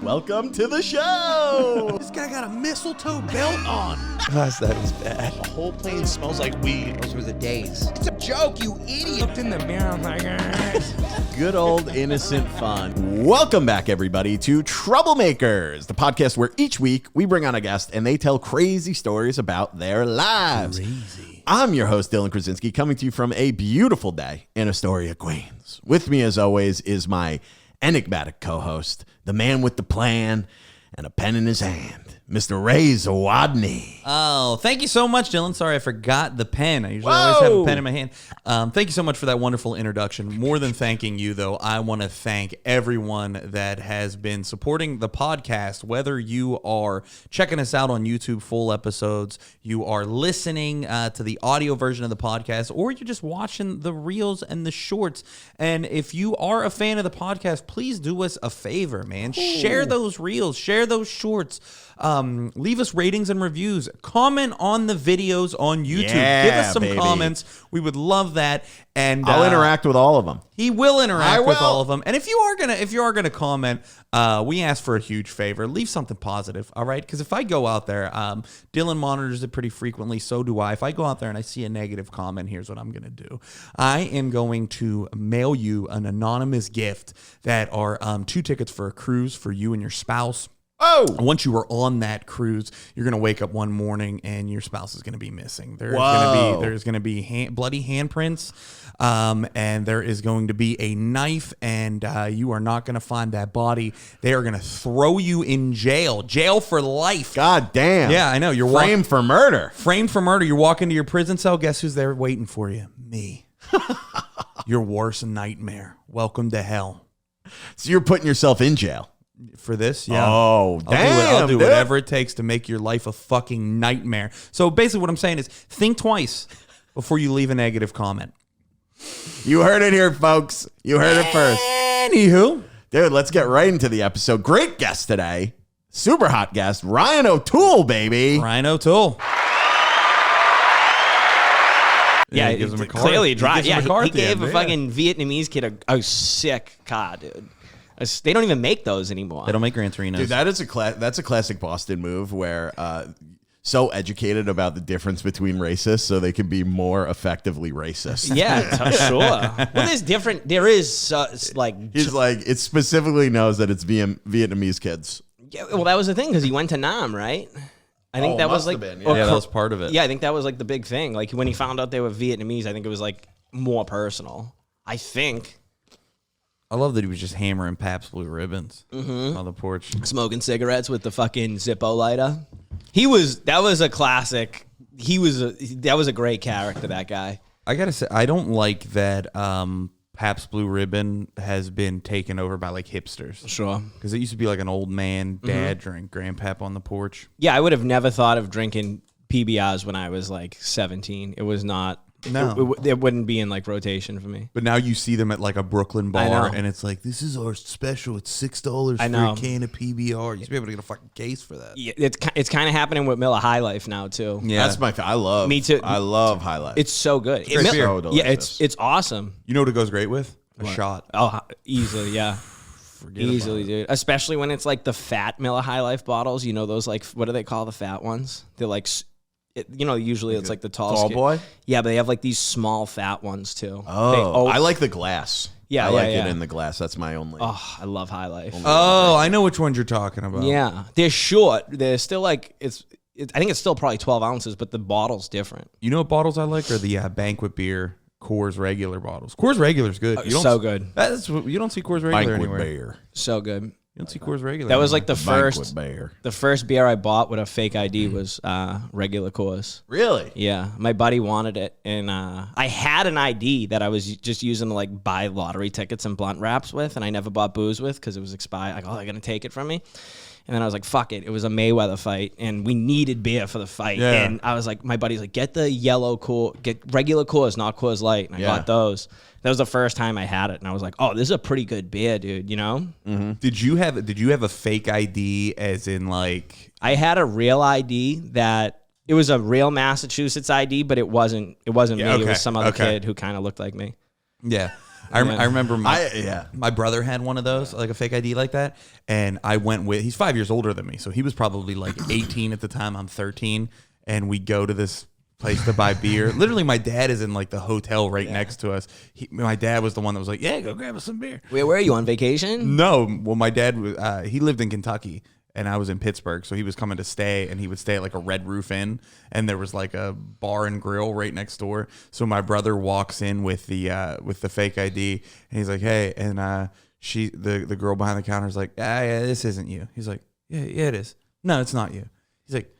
welcome to the show. This guy got a mistletoe belt on. Gosh, that is bad. The whole plane smells like weed. Those were the days. It's a joke, you idiot. Looked in the mirror, I'm like, Good old innocent fun. Welcome back, everybody, to Troublemakers, the podcast where each week we bring on a guest and they tell crazy stories about their lives. Crazy. I'm your host, Dylan Krasinski, coming to you from a beautiful day in Astoria, Queens. With me, as always, is my enigmatic co-host, the man with the plan and a pen in his hand, Mr. Ray Zawodni. Oh, thank you so much, Dylan. Sorry, I forgot the pen. I usually always have a pen in my hand. Thank you so much for that wonderful introduction. More than thanking you, though, I want to thank everyone that has been supporting the podcast, whether you are checking us out on YouTube, full episodes, you are listening to the audio version of the podcast, or you're just watching the reels and the shorts. And if you are a fan of the podcast, please do us a favor, man. Share those reels, share those shorts. Leave us ratings and reviews. Comment on the videos on YouTube. Yeah, give us some baby. comments. We would love that. And I'll interact with all of them. He will interact with will. all of them. And if you are gonna comment, we ask for a huge favor. Leave something positive, all right? Because if I go out there, Dylan monitors it pretty frequently. So do I. If I go out there and I see a negative comment, here's what I'm gonna do. I am going to mail you an anonymous gift that are 2 tickets for a cruise for you and your spouse. Oh, Once you are on that cruise, you're going to wake up one morning and your spouse is going to be missing. There's going to be bloody handprints, and there is going to be a knife, and you are not going to find that body. They are going to throw you in jail for life. God damn. Yeah, I know. You're framed for murder. Framed for murder. You walk into your prison cell. Guess who's there waiting for you? Me. Your worst nightmare. Welcome to hell. So you're putting yourself in jail. For this, yeah. Oh, damn. I'll do dude. whatever it takes to make your life a fucking nightmare. So basically what I'm saying is think twice before you leave a negative comment. You heard it here, folks. You heard it first. Anywho. Dude, let's get right into the episode. Great guest today. Super hot guest, Ryan O'Toole, baby. Ryan O'Toole. Yeah, he gives him a card. clearly dry. He gives him Yeah, a card he at the gave end, a yeah. fucking Vietnamese kid a sick car, dude. They don't even make those anymore. They don't make Gran Torinos. Dude, that's a classic Boston move where so educated about the difference between racists so they can be more effectively racist. Yeah, sure. Well, there is like... He's like, it specifically knows that it's Vietnamese kids. Yeah, well, that was the thing because he went to Nam, right? I think that was must like... have been, yeah, that was part of it. Yeah, I think that was like the big thing. Like when he found out they were Vietnamese, I think it was like more personal. I think. I love that he was just hammering Pabst Blue Ribbons on the porch. Smoking cigarettes with the fucking Zippo lighter. That was a classic. That was a great character, that guy. I gotta say, I don't like that Pabst Blue Ribbon has been taken over by like hipsters. Sure. Because it used to be like an old man dad drink Grandpap on the porch. Yeah, I would have never thought of drinking PBRs when I was like 17. It was not. No. It wouldn't be in like rotation for me. But now you see them at like a Brooklyn I bar, know. and it's like, this is our special. It's $6 I for know. a can of PBR. You used to be able to get a fucking case for that. Yeah, it's kind of happening with Miller High Life now too. Yeah. That's my I love. Me too. I love High Life. It's so good. great beer. So delicious. Yeah, it's awesome. You know what it goes great with? A shot. Oh, easily, yeah. Forget Easily, about it. dude. Especially when it's like the fat Miller High Life bottles. You know those like, what do they call the fat ones? They're like, usually it's like the tall boy? Yeah, but they have like these small fat ones too. Oh, I like the glass. Yeah, I like yeah. it in the glass. That's my only. Oh, I love High Life. Oh, I know which ones you're talking about. Yeah, they're short. They're still like I think it's still probably 12 ounces, but the bottle's different. You know what bottles I like? Are the banquet beer Coors Regular bottles. Coors Regular's good. So good. You don't see Coors Regular Banquet anywhere. bear. So good. You don't see Coors Regular. That was anywhere. like the Banquet first. bear. The first beer I bought with a fake ID was regular Coors. Really? Yeah, my buddy wanted it, and I had an ID that I was just using to like buy lottery tickets and blunt wraps with, and I never bought booze with because it was expired. Like, oh, they're gonna take it from me, and then I was like, fuck it. It was a Mayweather fight, and we needed beer for the fight, Yeah. and I was like, my buddy's like, get the yellow get regular Coors, not Coors Light, and I got those. That was the first time I had it, and I was like, "Oh, this is a pretty good beer, dude." You know? Mm-hmm. Did you have a fake ID, as in like? I had a real ID that it was a real Massachusetts ID, but it wasn't me. Okay, It was some other okay. kid who kind of looked like me. Yeah, I remember yeah. my brother had one of those, like a fake ID like that, and I went with. He's 5 years older than me, so he was probably like 18 at the time. I'm 13, and we go to this place to buy beer. Literally, my dad is in like the hotel right next to us. My dad was the one that was like, "Yeah, go grab us some beer." Where are you on vacation? No, well, my dad he lived in Kentucky, and I was in Pittsburgh, so he was coming to stay, and he would stay at like a Red Roof Inn, and there was like a bar and grill right next door. So my brother walks in with the fake ID, and he's like, "Hey," and the girl behind the counter is like, yeah, this isn't you." He's like, yeah, it is. No, it's not you. He's like,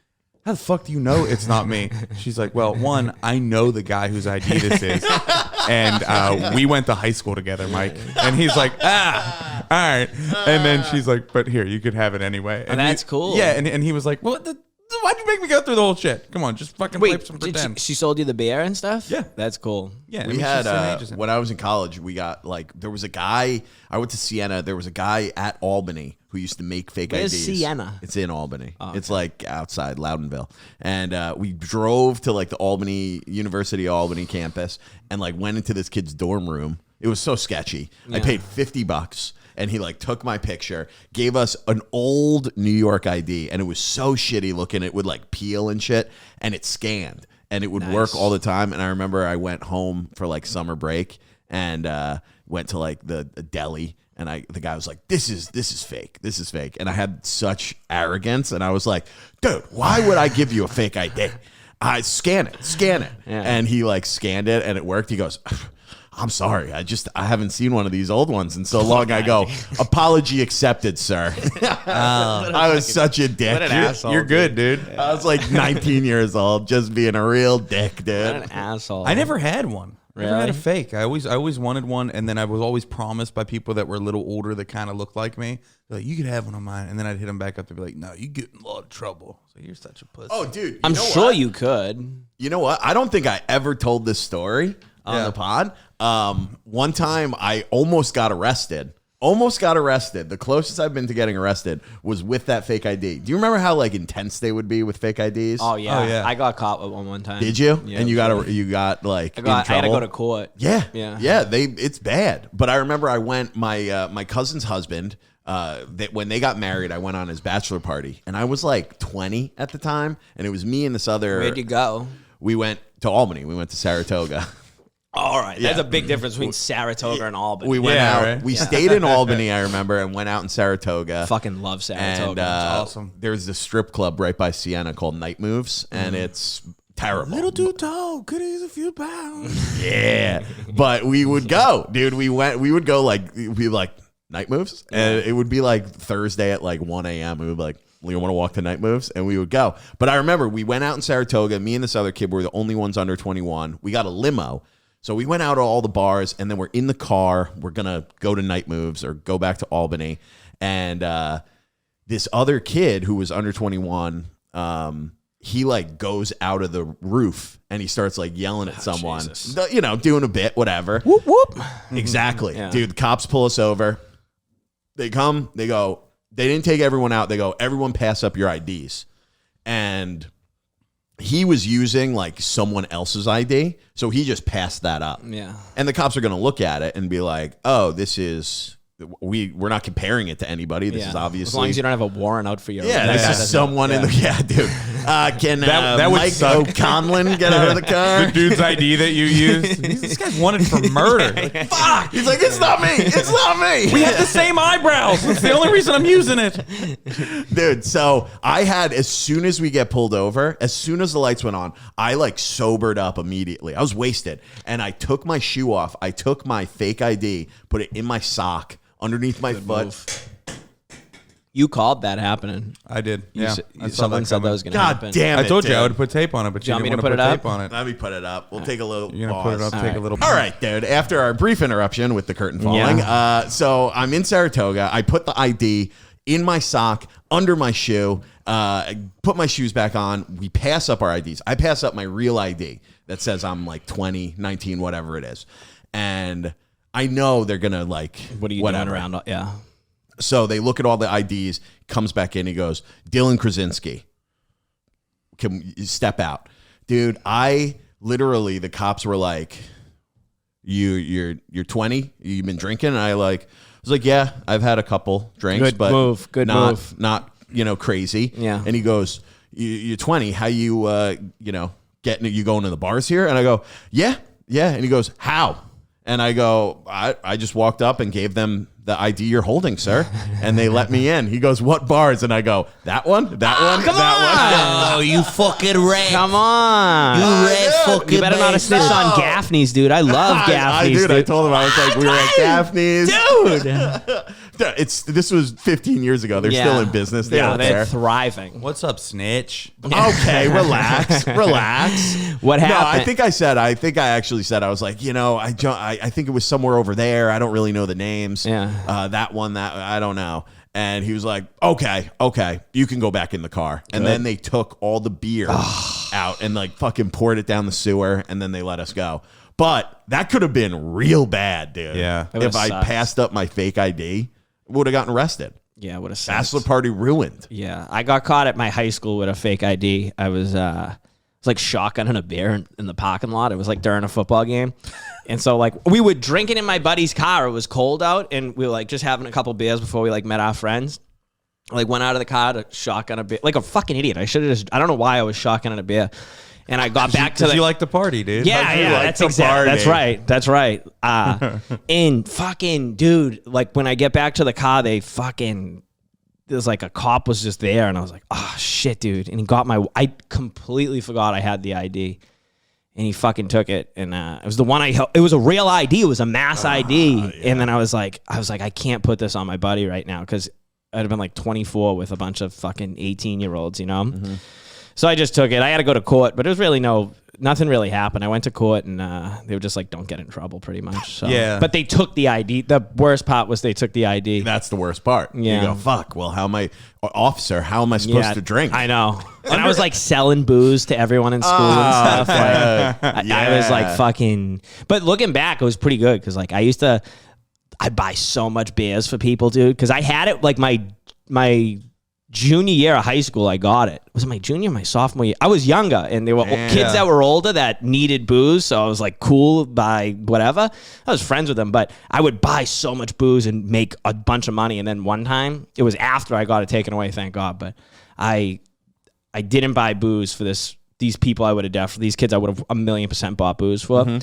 how the fuck do you know it's not me? She's like, well, one, I know the guy whose ID this is, and we went to high school together, Mike. And he's like, all right. And then she's like, but here, you could have it anyway. And that's cool. Yeah, and he was like, well, why'd you make me go through the whole shit? Come on, just fucking play some pretend. She sold you the beer and stuff? Yeah. That's cool. Yeah, We had when I was in college, we got like there was a guy. I went to Siena. There was a guy at Albany who used to make fake Where's IDs. Siena? It's in Albany. Oh, It's like outside Loudonville, and we drove to like the University of Albany campus, and like went into this kid's dorm room. It was so sketchy. I paid $50. And he like took my picture, gave us an old New York ID, and it was so shitty looking. It would like peel and shit, and it scanned, and it would work all the time. And I remember I went home for like summer break and went to like the deli, and the guy was like, "This is fake. This is fake." And I had such arrogance, and I was like, "Dude, why would I give you a fake ID? I scan it." Yeah. And he like scanned it, and it worked. He goes, "I'm sorry. I haven't seen one of these old ones in so long." I go, "Apology accepted, sir." I was such a dick. What an asshole. You're good, dude. I was like 19 years old, just being a real dick, What dude. an asshole. I never had one. Never had a Really? fake. I always wanted one, and then I was always promised by people that were a little older that kind of looked like me. They're like, "You could have one of mine," and then I'd hit them back up to be like, "No, you get in a lot of trouble." So you're such a pussy. Oh, dude. I'm sure you could. You know what? I don't think I ever told this story on the pod. One time I almost got arrested. The closest I've been to getting arrested was with that fake ID. Do you remember how like intense they would be with fake IDs? Oh yeah. Oh, yeah. I got caught with one time. Did you? Yeah, And you sure. got like in I had to trouble? go to court. Yeah. Yeah. It's bad. But I remember I went. My cousin's husband. When they got married, I went on his bachelor party, and I was like 20 at the time, and it was me and this other. Where'd you go? We went to Albany. We went to Saratoga. All right. There's Yeah. a big difference between Saratoga and Albany. We went Yeah, out. right? We stayed in Albany, I remember, and went out in Saratoga. Fucking love Saratoga. And awesome. There's this strip club right by Siena called Night Moves, and it's terrible. Little too tall. Could use a few pounds. Yeah, but we would go, dude. We would go like we'd be like Night Moves, and it would be like Thursday at like 1 a.m. We would be like, "You want to walk to Night Moves?" And we would go. But I remember we went out in Saratoga. Me and this other kid were the only ones under 21. We got a limo. So we went out to all the bars, and then we're in the car. We're going to go to Night Moves or go back to Albany. And this other kid who was under 21, he like goes out of the roof, and he starts like yelling at someone, Jesus. you know, doing a bit, whatever. Whoop whoop. Exactly. Yeah. Dude, the cops pull us over. They come, they go, they didn't take everyone out. They go, "Everyone pass up your IDs." And he was using like someone else's ID, so he just passed that up. Yeah. And the cops are going to look at it and be like, "Oh, this is we're not comparing it to anybody. This is obviously as long as you don't have a warrant out for your this is someone in the dude. Can That would Mike suck. O'Conlon get out of the car? The dude's ID that you used. This guy's wanted for murder. Like, Fuck! He's like, "It's not me. It's not me." we have the same eyebrows. That's the only reason I'm using it. Dude, so I had, as soon as we get pulled over, as soon as the lights went on, I like sobered up immediately. I was wasted. And I took my shoe off. I took my fake ID, put it in my sock, underneath my foot. You called that happening. I did. You Yeah. s- I saw someone that said that coming. was going to God happen. damn it. I told you dude. I would put tape on it, but you want me didn't to want put to it put up? tape on it. Let me put it up. We'll take a little You're gonna put it pause. up, take a little. All right, dude. After our brief interruption with the curtain falling, so I'm in Saratoga. I put the ID in my sock, under my shoe, put my shoes back on. We pass up our IDs. I pass up my real ID that says I'm like 20, 19, whatever it is. And I know they're going to like, What are you whatever. doing around? Yeah. So they look at all the IDs, comes back in, he goes, "Dylan Krasinski, can you step out?" Dude, I literally, the cops were like, you're 20. You've been drinking. And I was like, yeah, I've had a couple drinks, Good but move. Good move. Not crazy. Yeah. And he goes, you're 20. How you getting? You going to the bars here? And I go, yeah. And he goes, how? And I go, I just walked up and gave them the ID you're holding, sir. And they let me in. He goes, what bars? And I go, that one, come that Oh, you fucking rat. Come on. You rat fucking You better not have snitched on Gaffney's, dude. I love Gaffney's. I told him, I was like, we were at Gaffney's. Dude. This was 15 years ago. They're still in business. They're they're thriving. What's up, snitch? Okay, relax. What happened? No, I think I actually said, I was like, I think it was somewhere over there. I don't really know the names. Yeah. That one, I don't know. And he was like, okay, you can go back in the car. And then they took all the beer out and like fucking poured it down the sewer, and then they let us go. But that could have been real bad, dude. Yeah. If I passed up my fake ID, would have gotten arrested. Yeah, what a Bachelor party ruined. Yeah, I got caught at my high school with a fake ID. I was like shotgunning a beer in the parking lot. It was like during a football game. And so like we were drinking in my buddy's car. It was cold out, and we were like just having a couple beers before we like met our friends. Like went out of the car to shotgun a beer. Like a fucking idiot. I don't know why I was shotgunning a beer. And I got back to you like to party, dude. Yeah, that's exactly. That's right. And fucking dude, like when I get back to the car, there's like a cop was just there, and I was like, oh shit, dude. And he got I completely forgot I had the ID, and he fucking took it, and it was the one it was a real ID, it was a mass ID, yeah. And then I was like, I can't put this on my buddy right now because I'd have been like 24 with a bunch of fucking 18-year-olds, Mm-hmm. So I just took it. I had to go to court, but it was really nothing really happened. I went to court, and they were just like, don't get in trouble pretty much. So. Yeah. But they took the ID. The worst part was they took the ID. That's the worst part. Yeah. You go, fuck, well, how am I supposed to drink? I know. And I was like selling booze to everyone in school and stuff. I was like fucking, but looking back, it was pretty good. Cause like I'd buy so much beers for people, dude. Cause I had it like my junior year of high school. I got it. Was it my junior or my sophomore year? I was younger, and there were kids that were older that needed booze. So I was like cool by whatever. I was friends with them, but I would buy so much booze and make a bunch of money. And then one time, it was after I got it taken away, thank God. But I didn't buy booze for these people. I would have these kids. I would have 1,000,000% bought booze for. Mm-hmm.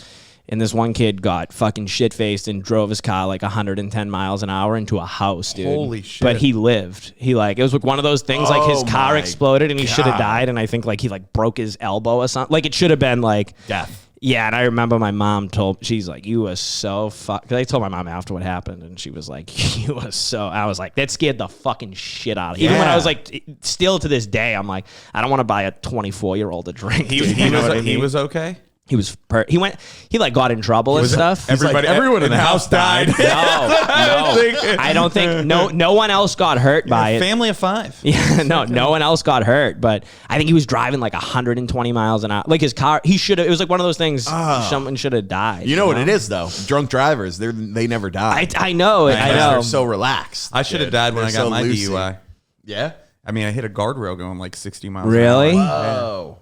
And this one kid got fucking shit-faced and drove his car like 110 miles an hour into a house, dude. Holy shit. But he lived. It was like one of those things, like his car exploded and he should have died, and I think like he like broke his elbow or something. Like it should have been like... death. Yeah, and I remember my mom she's like, you were so fucked. Because I told my mom after what happened, and she was like, I was like, that scared the fucking shit out of me. Even when I was like, still to this day, I'm like, I don't want to buy a 24-year-old a drink. He was okay? He was he like got in trouble and stuff. Everyone in the house died. No, I don't think no one else got hurt by it. Family of 5. Yeah, no one else got hurt, but I think he was driving like 120 miles an hour. Like his car, it was like one of those things. Someone should have died. You know what it is though? Drunk drivers, they never die. I know. They're so relaxed. I should have died when I got my DUI. Yeah. I mean, I hit a guardrail going like 60 miles. Really? An hour. Whoa.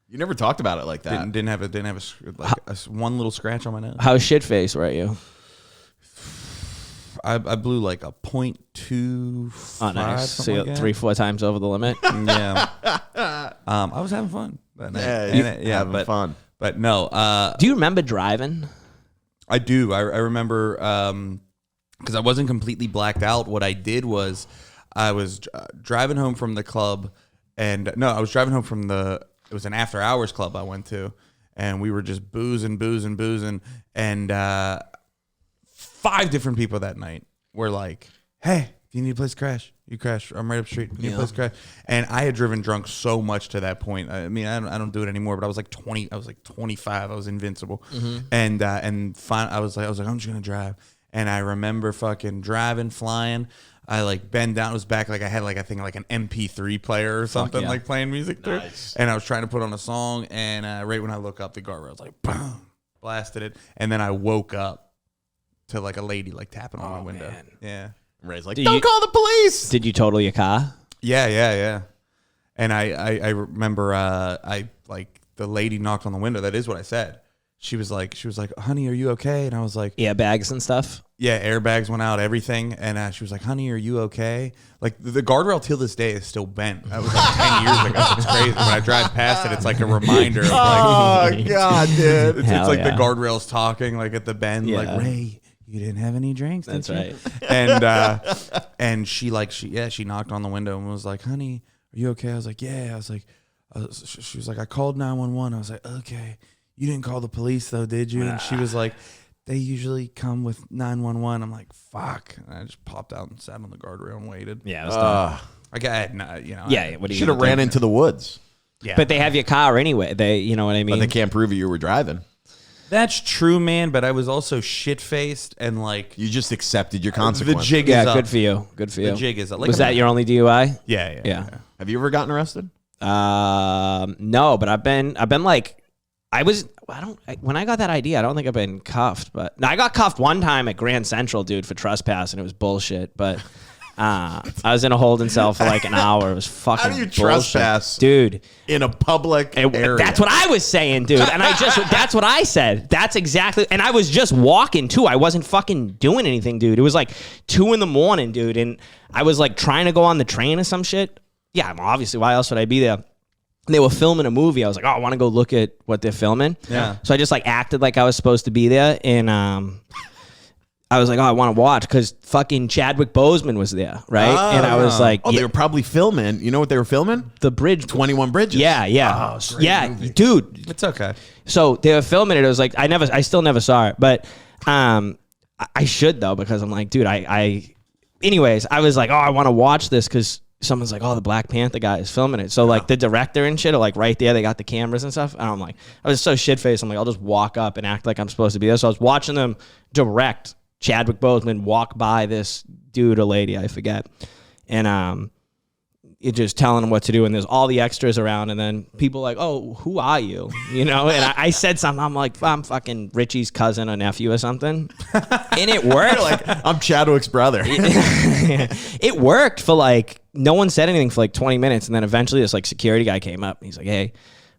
You never talked about it like that. Didn't have one little scratch on my nose. How shit-faced were you? I blew like a .25. Oh, nice. So you like 3-4 times over the limit. Yeah. I was having fun that night. Having fun. But no. Do you remember driving? I do. I remember because I wasn't completely blacked out. What I did was I was driving home from the club, and I was driving home from it was an after hours club I went to, and we were just boozing. And 5 different people that night were like, hey, if you need a place to crash, you crash. I'm right up the street. You need a place to crash. And I had driven drunk so much to that point. I mean, I don't do it anymore, but I was like 20. I was like 25. I was invincible. Mm-hmm. And I was like, I'm just going to drive. And I remember fucking driving, flying. I like bend down. It was back like I had like I think like an MP3 player or something like playing music through. And I was trying to put on a song, and right when I look up, the guardrail was like boom, blasted it, and then I woke up to like a lady like tapping on my window. Man. Yeah, Ray's like, don't call the police. Did you total your car? Yeah. And I remember I like the lady knocked on the window. That is what I said. she was like, honey, are you okay? And I was like, Yeah, bags and stuff. yeah, airbags went out, everything. And she was like, honey, are you okay? Like the guardrail till this day is still bent. That was like 10 years ago. It's crazy. When I drive past it, it's like a reminder of like, Oh God, dude. it's Hell like yeah. the guardrail's talking like at the bend, Yeah. like, Ray, you didn't have any drinks, That's did you? right. And she knocked on the window and was like, honey, are you okay? I was like, yeah. I was like, she was like, I called 911. I was like, okay. You didn't call the police though, did you? And she was like, they usually come with 911. I'm like, fuck. And I just popped out and sat on the guardrail and waited. Yeah, it was dumb. I got, you know. Yeah, what do you Should have ran into the woods, Yeah. But they have your car anyway. They, you know what I mean? but they can't prove you were driving. That's true, man. But I was also shit faced and like You just accepted your the consequences. jig Yeah, is up. good for you. Good for you. The jig is up. Like, Was that your only DUI? Yeah. Have you ever gotten arrested? No, but I've been like, when I got that ID, I don't think I've been cuffed, but no, I got cuffed one time at Grand Central, dude, for trespass, and it was bullshit. But I was in a holding cell for like an hour. It was fucking How do you bullshit. trespass dude? in a public area? That's what I was saying, dude. And that's what I said. That's exactly. And I was just walking too. I wasn't fucking doing anything, dude. It was like 2 a.m, dude. And I was like trying to go on the train or some shit. Yeah, obviously. Why else would I be there? They were filming a movie. I was like, oh, I want to go look at what they're filming. Yeah. So I just like acted like I was supposed to be there. And I was like, oh, I want to watch because fucking Chadwick Boseman was there, right? And I was like, oh, they were probably filming. You know what they were filming? the bridge. 21 Bridges. Yeah. Oh, great yeah, movie. dude. It's okay. So they were filming it. It was like I still never saw it, but I should though because I'm like, dude, anyways, I was like, oh, I want to watch this because someone's like, oh, the Black Panther guy is filming it. So like the director and shit are like right there. They got the cameras and stuff. And I'm like, I was so shit faced. I'm like, I'll just walk up and act like I'm supposed to be there. So I was watching them direct Chadwick Boseman walk by this dude or lady, I forget, and it just telling them what to do. And there's all the extras around, and then people like, oh, who are you? You know? And I said something. I'm like, I'm fucking Richie's cousin or nephew or something, and it worked. Like, I'm Chadwick's brother. It worked for like, no one said anything for like 20 minutes. And then eventually this like security guy came up. And he's like, hey,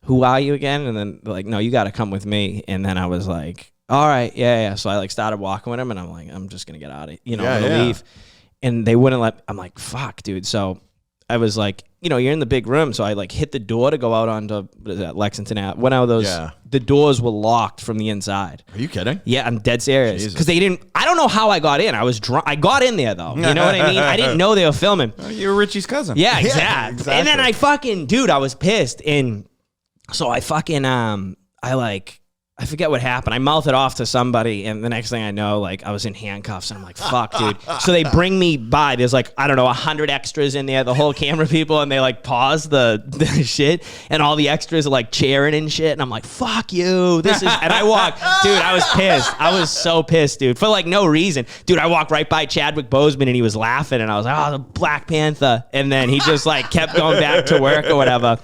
who are you again? And then they're like, no, you got to come with me. And then I was like, all right, yeah. So I like started walking with him and I'm like, I'm just going to get out of, I'm going to leave. And they wouldn't let, I'm like, fuck, dude. So I was like, you're in the big room. So I like hit the door to go out onto what is that, Lexington Ave. One of those, the doors were locked from the inside. Are you kidding? Yeah, I'm dead serious. Because they didn't, I don't know how I got in. I was drunk. I got in there though. You know what I mean? I didn't know they were filming. You were Richie's cousin. Yeah, exactly. And then I fucking, dude, I was pissed. And so I fucking, I forget what happened. I mouthed it off to somebody, and the next thing I know, like, I was in handcuffs, and I'm like, fuck, dude. So they bring me by. There's, like, I don't know, 100 extras in there, the whole camera people, and they, like, pause the shit, and all the extras are, like, cheering and shit, and I'm like, fuck you. This is, and I walked, dude, I was pissed. I was so pissed, dude, for, like, no reason. Dude, I walked right by Chadwick Boseman, and he was laughing, and I was like, oh, the Black Panther. And then he just, like, kept going back to work or whatever.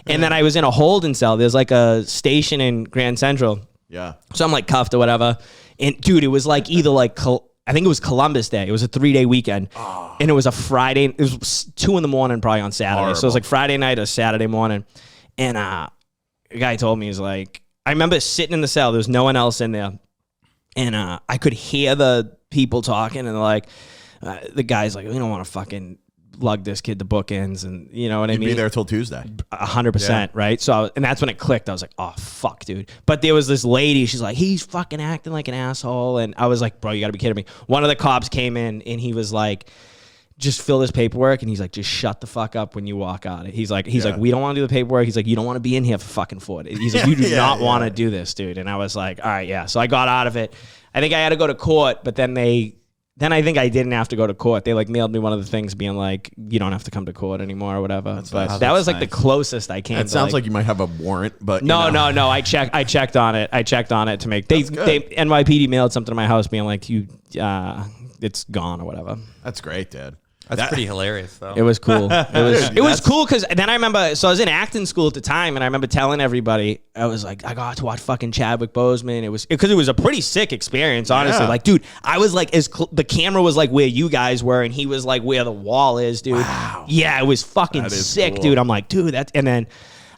And then I was in a holding cell. There's like a station in Grand Central. Yeah. So I'm like cuffed or whatever. And dude, it was like either like, I think it was Columbus Day. It was a 3-day weekend. Oh. And it was a Friday. It was 2 a.m. probably on Saturday. Horrible. So it was like Friday night or Saturday morning. And a guy told me, he's like, I remember sitting in the cell. There was no one else in there. And I could hear the people talking. And they're like, the guy's like, we don't want to fucking lug this kid to bookends, and you know what I mean? Be there till Tuesday. 100%, right? So, and that's when it clicked. I was like, oh, fuck, dude. But there was this lady, she's like, he's fucking acting like an asshole. And I was like, bro, you gotta be kidding me. One of the cops came in and he was like, just fill this paperwork. And he's like, just shut the fuck up when you walk out. He's like, we don't want to do the paperwork. He's like, you don't want to be in here for fucking 4 days. He's like, you do not want to do this, dude. And I was like, all right, yeah. So I got out of it. I think I had to go to court, but then I think I didn't have to go to court. They like mailed me one of the things being like, you don't have to come to court anymore or whatever. But that was like the closest I came. It sounds like you might have a warrant, but no. I checked on it. I checked on it to make they NYPD mailed something to my house being like, it's gone or whatever. That's great, dude. That's pretty hilarious, though. It was cool. It was cool because then I remember, so I was in acting school at the time, and I remember telling everybody, I was like, I got to watch fucking Chadwick Boseman. It was because it was a pretty sick experience, honestly. Yeah. Like, dude, I was like, the camera was like where you guys were, and he was like where the wall is, dude. Wow. Yeah, it was fucking sick, cool. Dude. I'm like, dude, and then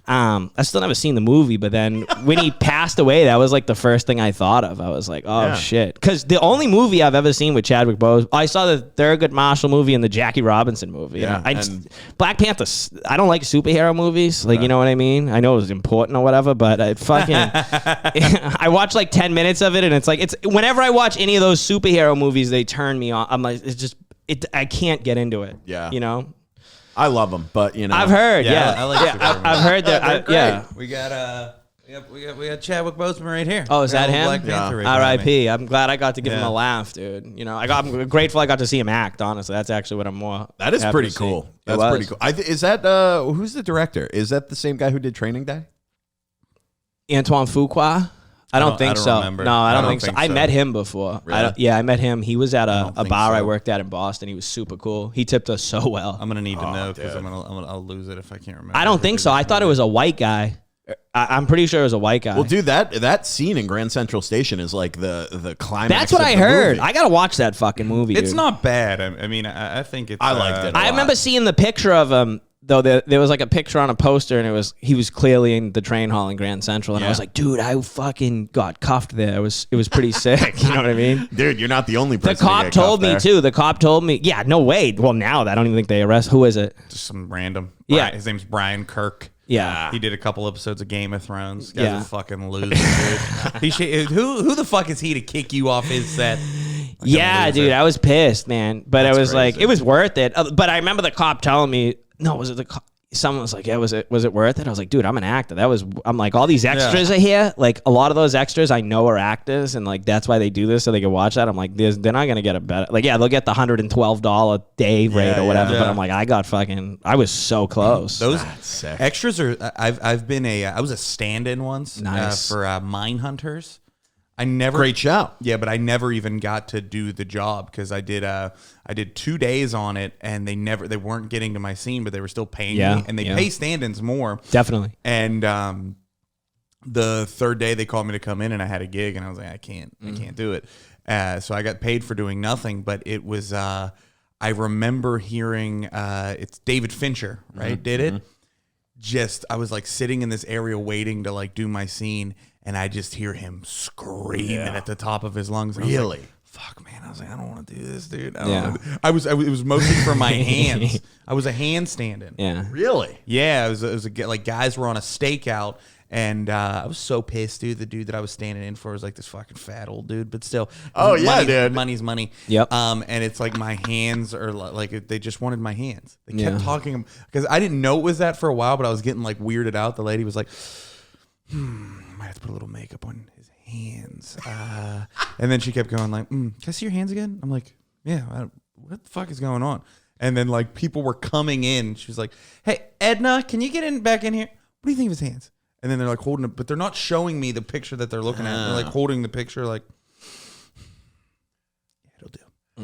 I still never seen the movie, but then when he passed away, that was like the first thing I thought of. I was like, oh shit. Because the only movie I've ever seen with Chadwick Boseman, I saw the Thurgood Marshall movie and the Jackie Robinson movie. Yeah, Black Panther, I don't like superhero movies. Like, you know what I mean? I know it was important or whatever, but I fucking, I watched like 10 minutes of it, and it's like, whenever I watch any of those superhero movies, they turn me on. I'm like, I can't get into it. Yeah. You know? I love them, but you know, I've heard, I like superhero I've heard that. Yeah. We got we got Chadwick Boseman right here. Oh, is that him? Black Panther right R.I.P. I'm glad I got to give him Yeah. a laugh, dude. You know, I'm grateful I got to see him act. Honestly, that's actually what I'm more. that is happy pretty to see. cool. It That's was. pretty cool. Is that who's the director? Is that the same guy who did Training Day? Antoine Fuqua. I don't think I don't so. remember. No, I don't I think don't so. think I so. met him before. Really? I met him. He was at a think bar I so. worked at in Boston. He was super cool. He tipped us so well. I'm gonna need to know because dude. I'll lose it if I can't remember. I don't who think did so. this I thought it movie. was a white guy. I'm pretty sure it was a white guy. Well, dude, that scene in Grand Central Station is like the climax. That's what of I the heard. movie. I gotta watch that fucking movie. It's dude. not bad. I mean, I think it's. I liked it. I remember seeing the picture of him. Though there was like a picture on a poster, and he was clearly in the train hall in Grand Central, and I was like, dude, I fucking got cuffed there. It was pretty sick. You know what I mean? Dude, you're not the only person. The cop told me too. The cop told me, yeah, no way. Well, now I don't even think they arrest. Who is it? Just some random. Yeah. His name's Brian Kirk. Yeah. He did a couple episodes of Game of Thrones. Guy's Yeah. a fucking loser, dude. Who the fuck is he to kick you off his set? Yeah, loser. dude, I was pissed, man. But That's I was like, crazy. it was worth it. But I remember the cop telling me, no, was it the cop? Someone was like, yeah, was it worth it? I was like, dude, I'm an actor. I'm like, all these extras are here. Like, a lot of those extras I know are actors, and like that's why they do this so they can watch that. I'm like, they're not gonna get a better. Like, yeah, they'll get the $112 day rate or whatever. yeah. But I'm like, I was so close. Those sick. extras are. I've been I was a stand-in once Nice. for Mine Hunters. I never Great show. Yeah, but I never even got to do the job because I did 2 days on it, and they weren't getting to my scene, but they were still paying Yeah, me, and they yeah. pay stand-ins more. Definitely. And the third day they called me to come in, and I had a gig, and I was like, I can't do it. So I got paid for doing nothing, but it was I remember hearing it's David Fincher, right? Did it? Just I was like sitting in this area waiting to like do my scene, and I just hear him screaming at the top of his lungs. And I was Really? like, fuck, man. I was like, I don't want to do this, dude. Yeah. It was mostly for my hands. I was a hand stand-in. Yeah. Really? Yeah, it was like guys were on a stakeout, and I was so pissed, dude. The dude that I was standing in for was like this fucking fat old dude, but still. Oh, yeah, dude. Money's money. Yep. And it's like my hands are like they just wanted my hands. They kept Yeah. talking because I didn't know it was that for a while, but I was getting like weirded out. The lady was like, might have to put a little makeup on his hands. And then she kept going like, can I see your hands again? I'm like, yeah. What the fuck is going on? And then like people were coming in. She was like, hey, Edna, can you get back in here? What do you think of his hands? And then they're like holding it, but they're not showing me the picture that they're looking at. They're like holding the picture like, yeah, it'll do.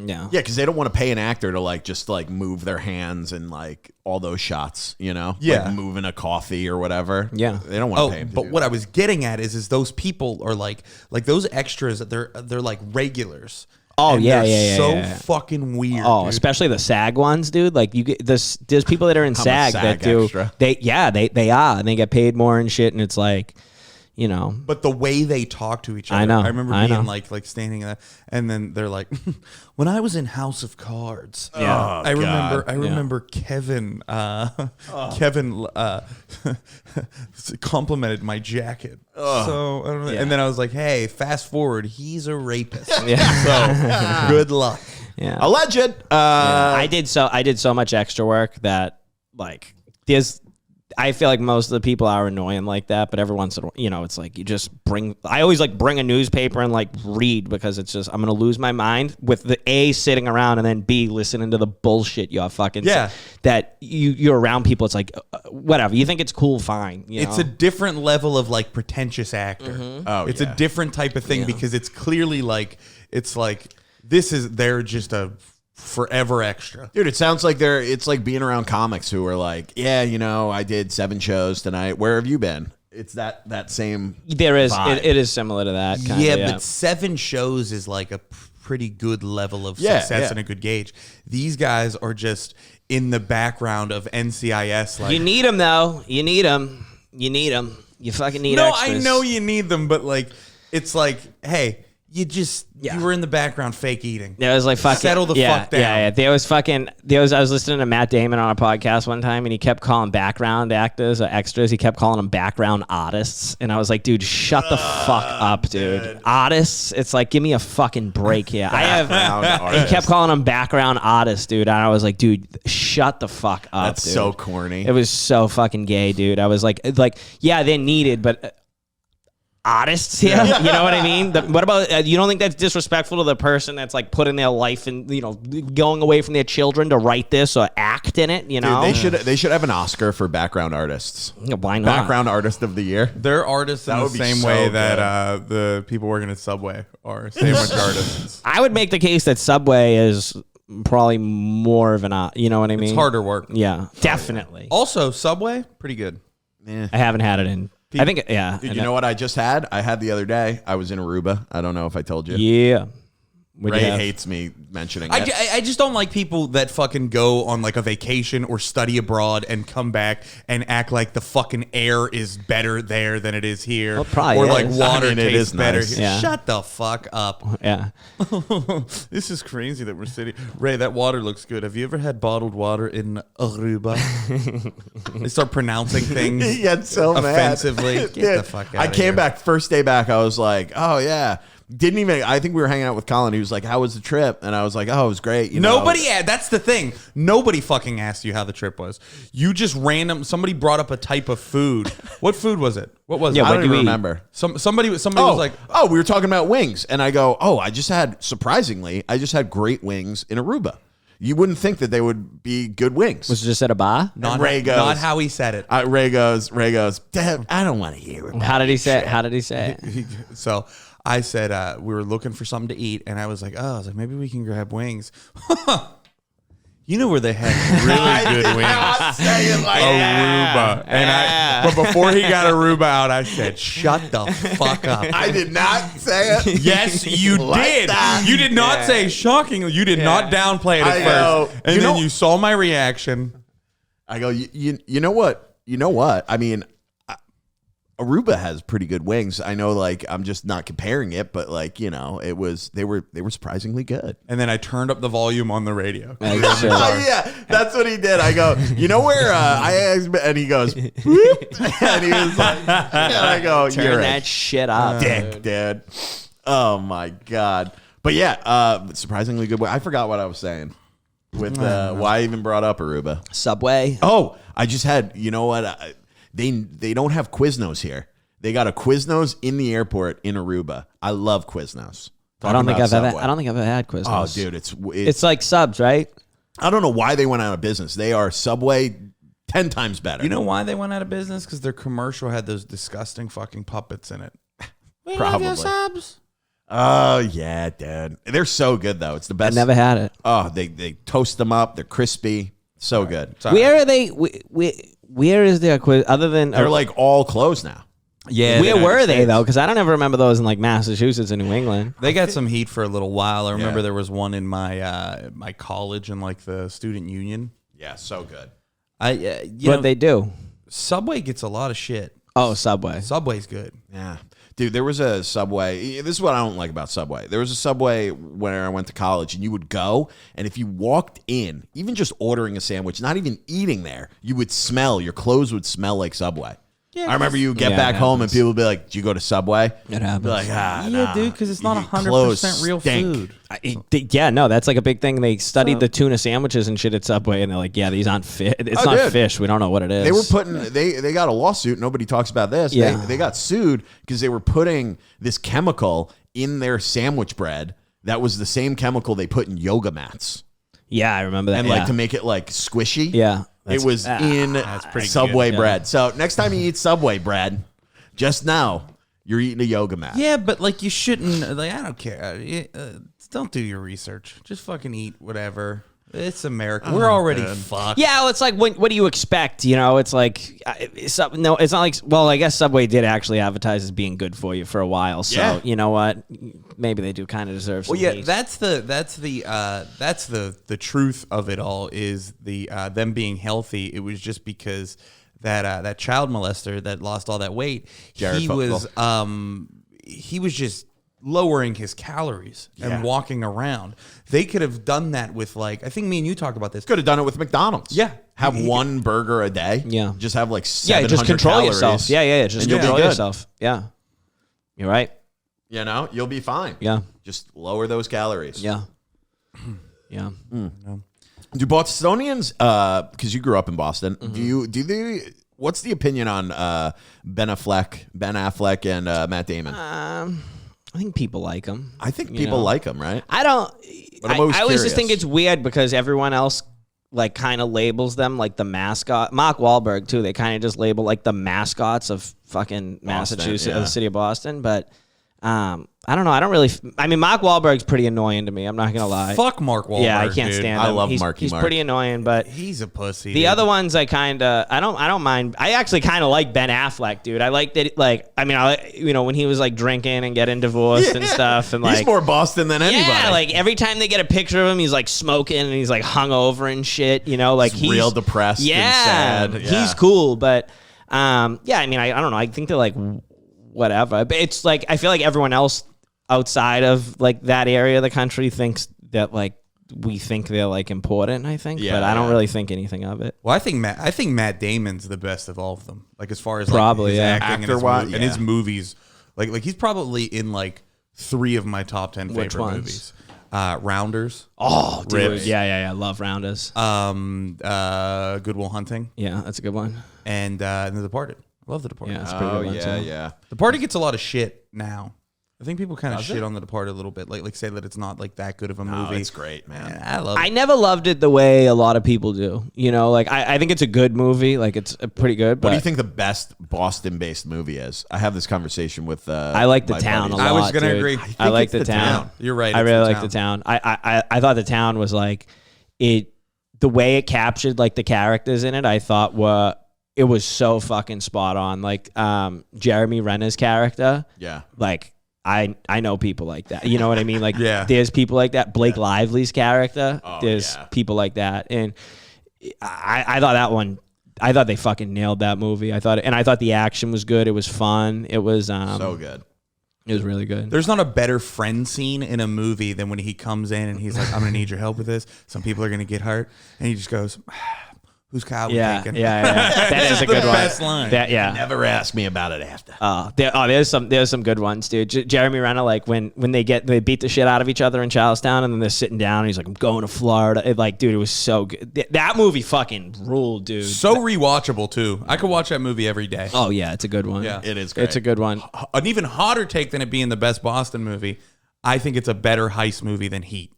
Yeah. Yeah, because they don't want to pay an actor to like just like move their hands and like all those shots, you know? Yeah. Like moving a coffee or whatever. Yeah. They don't want to Oh, pay him to but do what that. I was getting at is those people are like those extras that they're like regulars. Oh, And yeah, they're yeah, yeah, so yeah. fucking weird. Oh, dude. especially the SAG ones, dude. Like you get this. There's people that are in I'm a SAG SAG that do. extra. They are, and they get paid more and shit. And it's like, you know, But the way they talk to each other, I know, I remember I being know. like standing there, and then they're like, "When I was in House of Cards, Yeah. I God. remember Kevin, Kevin complimented my jacket. So, I don't know. Yeah. And then I was like, hey, fast forward, he's a rapist. yeah. So good luck. Yeah. Alleged. I did so much extra work that like I feel like most of the people are annoying like that, but every once in a while, you know, it's like you just I always like bring a newspaper and like read because it's just, I'm going to lose my mind with the A sitting around and then B listening to the bullshit you're fucking, that you're around people. It's like, whatever, you think it's cool, fine. You It's know? a different level of like pretentious actor. Oh, it's yeah. a different type of thing Yeah. because it's clearly like, they're just a forever extra. Dude, it sounds like it's like being around comics who are like, yeah, you know, I did 7 shows tonight. Where have you been? It's that same. There is, vibe. it is similar to that. Kind Yeah, of, but 7 shows is like a pretty good level of Yeah, success yeah. and a good gauge. These guys are just in the background of NCIS. Like, You need them though. You need them. You need them. You fucking need No, extras. I know you need them, but like, it's like, hey, you were in the background fake eating. There was like fucking settle the fuck down. Yeah. There was I was listening to Matt Damon on a podcast one time, and he kept calling background actors or extras. He kept calling them background artists, and I was like, dude, shut the fuck up, dude. Artists, it's like, give me a fucking break here. He kept calling them background artists, dude, and I was like, dude, shut the fuck up. That's dude. so corny. It was so fucking gay, dude. I was like, yeah, they're needed, but. Artists here, you know what I mean? What about you don't think that's disrespectful to the person that's like putting their life and going away from their children to write this or act in it? You know, Dude, they should have an Oscar for background artists. Yeah, why not? Background artist of the year. They're artists in the would be same so way good. that the people working at Subway are sandwich artists. I would make the case that Subway is probably more of an art. You know what I mean? It's harder work. Yeah, definitely. Also, Subway, pretty good. I haven't had it in. I think yeah. Dude, you know what I just had? I had the other day. I was in Aruba. I don't know if I told you. Yeah. Ray hates me mentioning it. I just don't like people that fucking go on like a vacation or study abroad and come back and act like the fucking air is better there than it is here. Well, it probably or like is. water I mean, it tastes is better nice. here. Yeah. Shut the fuck up. Yeah. This is crazy that we're sitting. Ray, that water looks good. Have you ever had bottled water in Aruba? They start pronouncing things He gets so mad. offensively. Get Dude, the fuck out I of came here. back first day back. I was like, oh yeah. Didn't even. I think we were hanging out with Colin. He was like, "How was the trip?" And I was like, "Oh, it was great." You know? Nobody, that's the thing. Nobody fucking asked you how the trip was. You just somebody brought up a type of food. What food was it? What was Yeah, it? I what don't do even we eat? remember. Somebody was like, oh, we were talking about wings, and I go, "Oh, I just had great wings in Aruba." You wouldn't think that they would be good wings. Was it just at a bar? Ray goes- not how he said it. Ray goes, Dad, I don't want to hear it. How did he say it? How did he say it? So I said we were looking for something to eat, and I was like, maybe we can grab wings. You know where they had really good wings? Say it like Aruba. But before he got Aruba out, I said, shut the fuck up. I did not say it. Yes, you Like did. that. You did not say shockingly. You did not downplay it at I know. first. And You then know- you saw my reaction. I go, you know what? You know what? I mean, Aruba has pretty good wings. I know, like, I'm just not comparing it, but like, they were surprisingly good. And then I turned up the volume on the radio. Like, sure. Oh, yeah, that's what he did. I go, you know where I asked, and he goes, whoop, and he was like, and I go, Turn you're that a shit up. dick, dude. Oh my god. But yeah, surprisingly good. I forgot what I was saying with why I even brought up Aruba. Subway. Oh, I just had, you know what? They don't have Quiznos here. They got a Quiznos in the airport in Aruba. I love Quiznos. I don't think I've ever had Oh, Quiznos. dude, It's like subs, right? I don't know why they went out of business. They are Subway 10 times better. You know why they went out of business? Because their commercial had those disgusting fucking puppets in it. Probably. Oh yeah, dude. They're so good though. It's the I best. never had it. Oh, they toast them up. They're crispy. So good. Where are they? Where is their quiz? Other than They're like all closed now. Yeah. where were they though? Because I don't ever remember those in like Massachusetts and New England. They got some heat for a little while. I remember Yeah. there was one in my my college and like the student union. Yeah, so good. What they do? Subway gets a lot of shit. Oh, Subway. Subway's good. Yeah. Dude, there was a Subway. This is what I don't like about Subway. There was a Subway where I went to college, and you would go, and if you walked in, even just ordering a sandwich, not even eating there, you would smell, your clothes would smell like Subway. Yeah, I remember you get Yeah, back it home, and happens. people would be like, "Did you go to Subway?" It happens. Be like, Yeah, dude, because it's not Your 100% clothes real stink. food. Yeah, no, that's like a big thing. They studied the tuna sandwiches and shit at Subway, and they're like, "Yeah, these aren't fit. It's not dude. fish. We don't know what it is." They were putting they got a lawsuit. Nobody talks about this. Yeah. They got sued because they were putting this chemical in their sandwich bread that was the same chemical they put in yoga mats. Yeah, I remember that. And yeah. like to make it like squishy. Yeah, It was in pretty Subway good, bread. So next time you eat Subway bread, just know you're eating a yoga mat. Yeah, but like you shouldn't. Like I don't care. Don't do your research. Just fucking eat whatever. It's America. We're already fucked. Yeah, well, it's like, what do you expect? You know, it's like, no, it's not like, well, I guess Subway did actually advertise as being good for you for a while. So, Yeah. you know what? Maybe they do kind of deserve some Well, yeah, heat. that's the truth of it all is the them being healthy. It was just because that child molester that lost all that weight, Jared he was just lowering his calories and walking around. They could have done that with I think me and you talked about this. Could have done it with McDonald's. Yeah. Have one burger a day. Yeah. Just have 700 just control calories. yourself. Yeah. Just and you'll be control good. yourself. Yeah. You're right. You'll be fine. Yeah. Just lower those calories. Yeah. Yeah. Do Bostonians, because you grew up in Boston, Mm-hmm. what's the opinion on Ben Affleck and Matt Damon? I think people like him. I think people like him, right? I don't. But I'm always I always just curious. think it's weird because everyone else kind of labels them like the mascot. Mark Wahlberg too. They kind of just label like the mascots of fucking Massachusetts, yeah. the city of Boston. But I don't know. I don't really. I mean, Mark Wahlberg's pretty annoying to me. I'm not gonna lie. Fuck Mark Wahlberg. Yeah, I can't dude. stand him. I love he's, Marky He's Mark. pretty annoying, but He's a pussy. the dude. other ones I don't mind. I actually kind of like Ben Affleck, dude. I like that. When he was drinking and getting divorced and stuff, and He's more Boston than anybody. yeah, every time they get a picture of him, he's smoking and he's hungover and shit. He's real depressed and sad. Yeah. He's cool, but I mean, I don't know. I think they're whatever. But it's I feel like everyone else outside of that area of the country thinks that we think they're important. I think, but I don't really think anything of it. Well, I think Matt Damon's the best of all of them. As far as Probably, his yeah. acting Actor-wise, and his movies, he's probably in 3 of my top 10 Which favorite ones? movies. Rounders. Oh, dude, Rips. yeah. I love Rounders. Good Will Hunting, Yeah, that's a good one. and The Departed. I love The Departed. Yeah, it's a pretty good one too. yeah. The Departed gets a lot of shit now. I think people kind of Does shit it? on The Departed a little bit, say that it's not that good of a Oh, movie. it's great, man. And I love I it. never loved it the way a lot of people do. I think it's a good movie. It's pretty good. But What do you think the best Boston-based movie is? I have this conversation with. I like The my Town a buddies. lot. I was gonna dude. agree. I I think like it's The The Town. Town. You're right. I it's really The like The Town. I thought The Town was it. The way it captured the characters in it, I thought it was so fucking spot on. Jeremy Renner's character. Yeah. I know people like that. You know what I mean? Yeah. There's people like that. Blake Lively's character. Oh, There's yeah. people like that. And I thought that one, I thought they fucking nailed that movie. I thought the action was good. It was fun. It was So good. It was really good. There's not a better friend scene in a movie than when he comes in and he's like, I'm going to need your help with this. Some people are going to get hurt. And he just goes, whose cow we Yeah, taking? yeah. That is a good the one. best line. That, yeah. Never ask me about it after. There's some good ones, dude. Jeremy Renner, when they beat the shit out of each other in Charlestown, and then they're sitting down, and he's like, "I'm going to Florida." Dude, it was so good. That movie fucking ruled, dude. So rewatchable, too. I could watch that movie every day. Oh yeah, it's a good one. Yeah. It is great. It's a good one. An even hotter take than it being the best Boston movie. I think it's a better heist movie than Heat.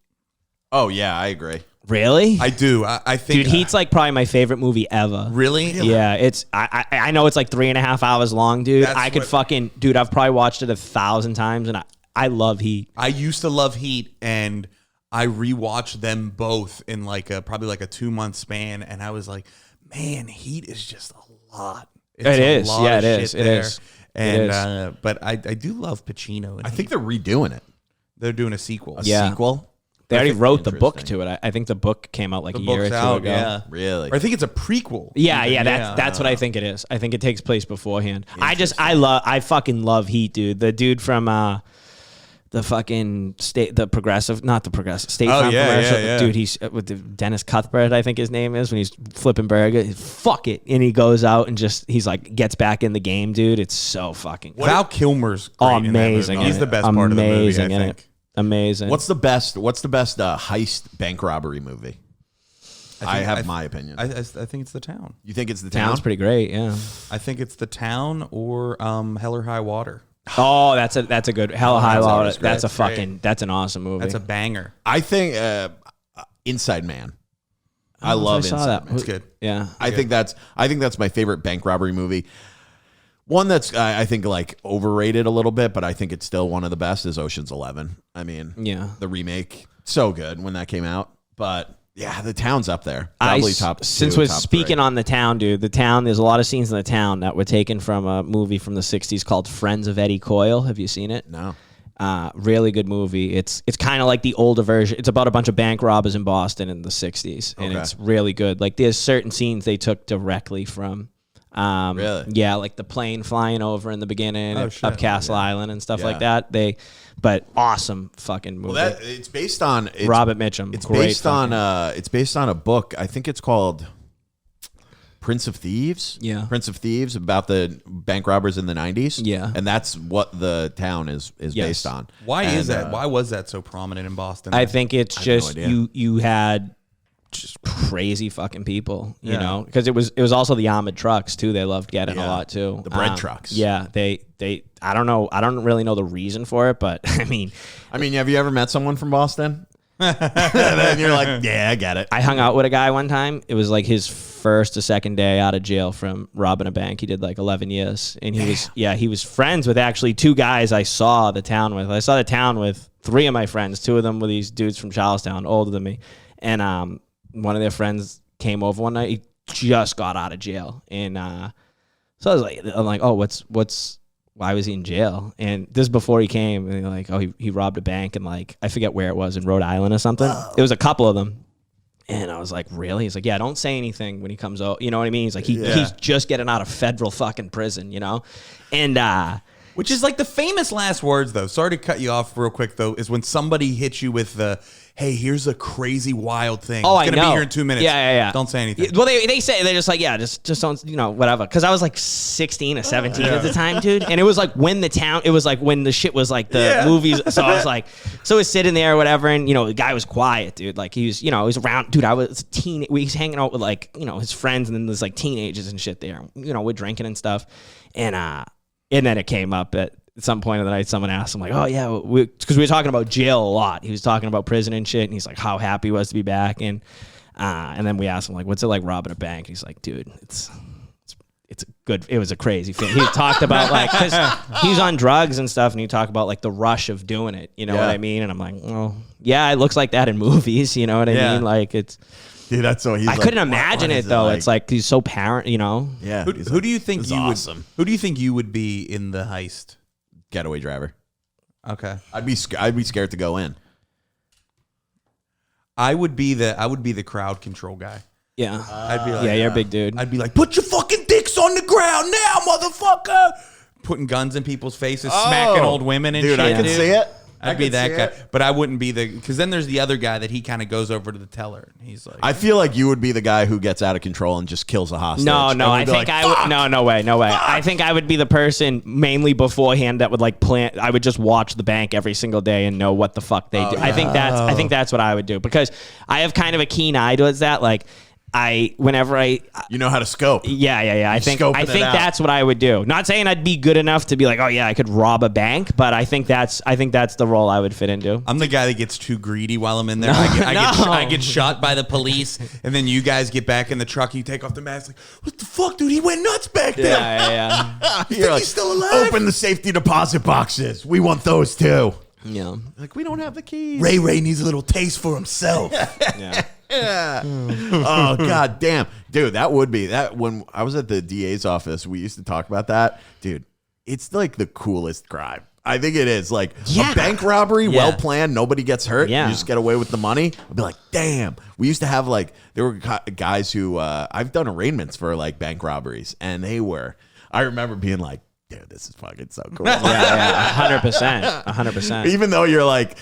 Oh, yeah, I agree. Really? I do. I think. Dude, Heat's probably my favorite movie ever. Really? Yeah, it's I know it's 3.5 hours long, dude. That's I could what- I've probably watched it 1,000 times, and I love Heat. I used to love Heat, and I rewatched them both in probably a 2-month span, and I was like, man, Heat is just a lot. It's It a is. lot Yeah, of it shit is. It there. is. And It is. but I do love Pacino. And I think they're redoing it. they're doing a sequel. Yeah. Sequel? They already think wrote the book interesting. to it. I think the book came out a The year or book's two out, ago. yeah. Really? Or I think it's a prequel. Yeah, even. that's what I think it is. I think it takes place beforehand. I fucking love Heat, dude. The dude from the fucking state Farm commercial. yeah. Dude, he's with the Dennis Cuthbert, I think his name is, when he's flipping burger. Fuck it. And he goes out and he's gets back in the game, dude. It's so fucking good. Val Kilmer's great in that amazing. movie. in He's it. the best part of the movie, I Amazing in think. it. Amazing. What's the best heist bank robbery movie? I have my opinion. I think it's The Town. You think it's The Town? Town's pretty great, yeah. I think it's The Town or Hell or High Water. Oh, that's a good Hell High That's Water. always great. That's a That's great. fucking that's an awesome movie. That's a banger. I think Inside Man. I don't know if love I saw Inside that. Man. It's good. Yeah. I think that's my favorite bank robbery movie. One that's I think overrated a little bit, but I think it's still one of the best is Ocean's 11. I mean, Yeah. the remake, so good when that came out. But yeah, The Town's up there. Probably top. Since two, we're top speaking three. on The Town, dude, The Town, there's a lot of scenes in The Town that were taken from a movie from the 60s called Friends of Eddie Coyle. Have you seen it? No. Really good movie. It's kind of like the older version. It's about a bunch of bank robbers in Boston in the 60s, and Okay. it's really good. There's certain scenes they took directly from Really? Yeah, like the plane flying over in the beginning shit. up Castle Island and stuff like Yeah. that. But awesome fucking movie. Well, it's based on Robert Mitchum. It's Great based on a book. I think it's called Prince of Thieves. Yeah. Prince of Thieves, about the bank robbers in the 90s. Yeah. And that's what the town is based on. Why And, is that? Why was that so prominent in Boston? I think it's have no just idea. you had just crazy fucking people, you Yeah. know, because it was also the armored trucks too. They loved getting a lot too. The bread trucks. Yeah, they I don't know. I don't really know the reason for it, but I mean, have you ever met someone from Boston? And then you're like, yeah, I get it. I hung out with a guy one time. It was like his first or second day out of jail from robbing a bank. He did like 11 years, and he was friends with actually two guys I saw the town with. I saw the town with three of my friends. Two of them were these dudes from Charlestown, older than me, and one of their friends came over one night. He just got out of jail, and so I was like, oh, why was he in jail? And this is before he came, and they're like, oh, he robbed a bank, and like I forget where it was, in Rhode Island or something. It was a couple of them. And I was like, really? He's like, yeah, don't say anything when he comes out. You know what I mean? He's like, he's just getting out of federal fucking prison, you know? And Which is like the famous last words, though. Sorry to cut you off real quick, though, is when somebody hits you with the, hey, here's a crazy, wild thing. oh, it's I know. going to be here in 2 minutes. Yeah. Don't say anything. Well, they say, they're just like, yeah, just don't, you know, whatever. Because I was like 16 or 17 at the time, dude. And it was like when the shit was like the movies. So I was like, so I was sitting there or whatever. And, you know, the guy was quiet, dude. Like he was, you know, he was around, dude. I was we was hanging out with like, you know, his friends, and then there's like teenagers and shit there. You know, we're drinking and stuff. And then it came up at some point of the night, someone asked him like, oh yeah, because we were talking about jail a lot. He was talking about prison and shit, and he's like how happy he was to be back. And then we asked him like, what's it like robbing a bank? He's like, dude, it was a crazy thing. He talked about like, because he's on drugs and stuff, and he talked about like the rush of doing it. You know what I mean? And I'm like, well, yeah, it looks like that in movies. You know what I mean? Like it's. Dude, that's so. I couldn't imagine it though. It's like he's so parent, you know. Yeah. Who do you think you awesome. Who do you think you would be in the heist? Getaway driver. Okay. I'd be scared to go in. I would be the crowd control guy. Yeah. I'd be like, yeah, you're a big dude. I'd be like, put your fucking dicks on the ground now, motherfucker! Putting guns in people's faces, smacking old women and dude, shit. I can see it. I'd be that guy, but I wouldn't be because then there's the other guy that he kind of goes over to the teller. And he's like, I feel like you would be the guy who gets out of control and just kills a hostage. No, And I we'd be think like, I would. "Fuck!" No way. I think I would be the person mainly beforehand that would like plan. I would just watch the bank every single day and know what the fuck they do. I think that's what I would do, because I have kind of a keen eye towards that. Like whenever You know how to scope. yeah. I think scoping it out. that's what I would do. Not saying I'd be good enough to be like, oh yeah, I could rob a bank, but I think that's the role I would fit into. I'm the guy that gets too greedy while I'm in there. I get shot by the police, and then you guys get back in the truck. You take off the mask. Like, what the fuck, dude? He went nuts back there. Yeah. You're like, he's still alive? Open the safety deposit boxes. We want those too. Yeah. Like, we don't have the keys. Ray needs a little taste for himself. Yeah. Oh god damn, dude, that would be that. When I was at the DA's office, we used to talk about that. Dude, it's like the coolest crime. I think it is. Like a bank robbery, well planned, nobody gets hurt. Yeah. You just get away with the money. I'd be like, damn. We used to have like, there were guys who I've done arraignments for like bank robberies, and I remember being like, dude, this is fucking so cool. Yeah. 100%. Even though you're like,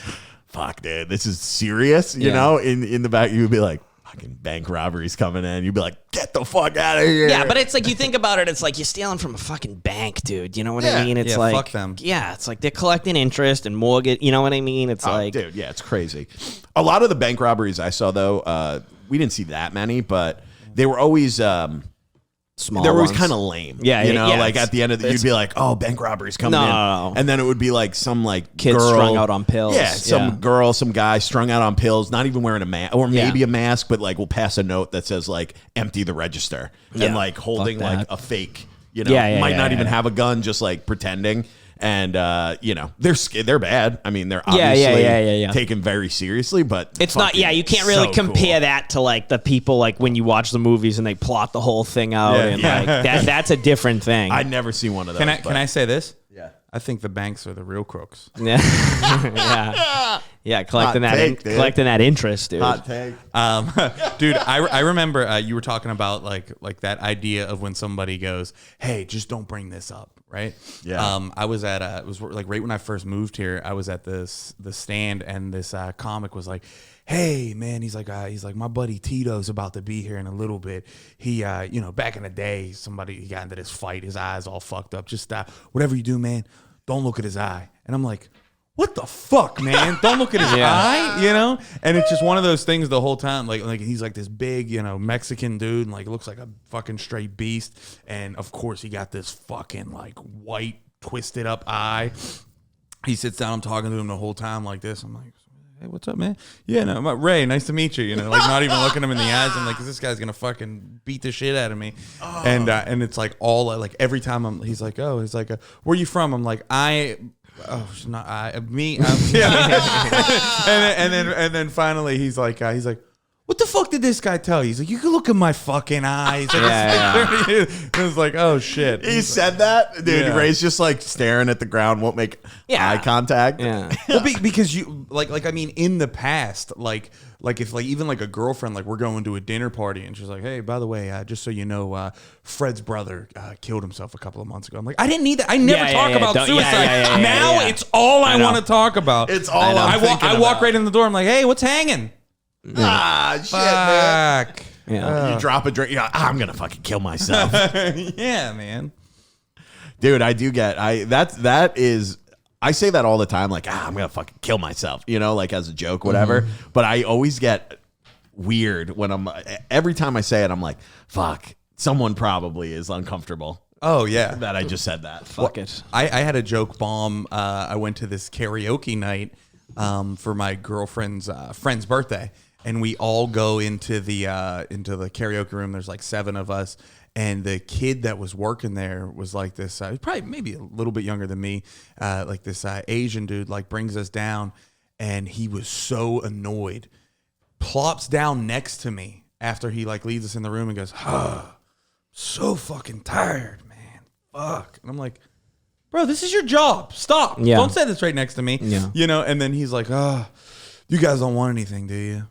fuck, dude, this is serious. You know, in the back, you would be like, fucking bank robberies coming in. You'd be like, get the fuck out of here. Yeah, but it's like, you think about it, it's like you're stealing from a fucking bank, dude. You know what I mean? It's like, fuck them. Yeah, it's like they're collecting interest and mortgage. You know what I mean? It's like, dude, yeah, it's crazy. A lot of the bank robberies I saw, though, we didn't see that many, but they were always small. they were always ones. kind of lame. Yeah, you know, yeah, like at the end of the, you'd be like, oh, bank robberies coming in. No. And then it would be like some like Kids girl, strung out on pills. Yeah, some girl, some guy strung out on pills, not even wearing a mask, or maybe Yeah. a mask, but like will pass a note that says like empty the register, and Yeah. like holding Fuck like that. a fake. You know, might not even have a gun, just like pretending. And you know, they're bad. I mean, they're obviously taken very seriously, but It's not. Yeah, you can't really compare that to like the people like when you watch the movies and they plot the whole thing out, and like that's a different thing. I'd never see one of those. Can I say this? Yeah. I think the banks are the real crooks. Yeah, yeah, collecting Hot take, dude. collecting that interest, dude. Hot take. Dude, I remember you were talking about like that idea of when somebody goes, "Hey, just don't bring this up," right? Yeah. I was at it was like right when I first moved here. I was at the stand, and this comic was like, "Hey, man," he's like, my buddy Tito's about to be here in a little bit. He, back in the day, he got into this fight. His eyes all fucked up. Just whatever you do, man, don't look at his eye. And I'm like, what the fuck, man? Don't look at his eye, And it's just one of those things the whole time. Like he's like this big, Mexican dude, and like looks like a fucking straight beast. And of course, he got this fucking like white twisted up eye. He sits down. I'm talking to him the whole time like this. I'm like, hey, what's up, man? Yeah, no, I'm Ray. Nice to meet you. Like not even looking him in the eyes. I'm like, this guy's gonna fucking beat the shit out of me. Oh. And it's like all like every time he's like, where you from? I'm like, me. and then finally he's like, what the fuck did this guy tell you? He's like, you can look at my fucking eyes. It was like, oh shit. He said that, dude. Yeah. Ray's just like staring at the ground, won't make eye contact. Yeah. Well, because you like I mean, in the past, like if like even like a girlfriend, like we're going to a dinner party and she's like, hey, by the way, just so you know, Fred's brother killed himself a couple of months ago. I'm like, I didn't need that. I never talk about suicide. Now it's all I want to talk about. It's all I walk right in the door. I'm like, hey, what's hanging? Shit, man. Fuck. Yeah. You drop a drink. You're like, I'm gonna fucking kill myself. Yeah, man. Dude, I do get that is I say that all the time, like, I'm gonna fucking kill myself, like as a joke, whatever. Mm-hmm. But I always get weird when every time I say it, I'm like, fuck, someone probably is uncomfortable Oh yeah, that I just said that. Fuck it. I had a joke bomb. I went to this karaoke night for my girlfriend's friend's birthday, and we all go into the karaoke room. There's like 7 of us, and the kid that was working there was like this, probably maybe a little bit younger than me, like this Asian dude. Like brings us down, and he was so annoyed. Plops down next to me after he like leaves us in the room and goes, so fucking tired, man. Fuck. And I'm like, bro, this is your job. Stop. Yeah. Don't say this right next to me. Yeah. And then he's like, you guys don't want anything, do you?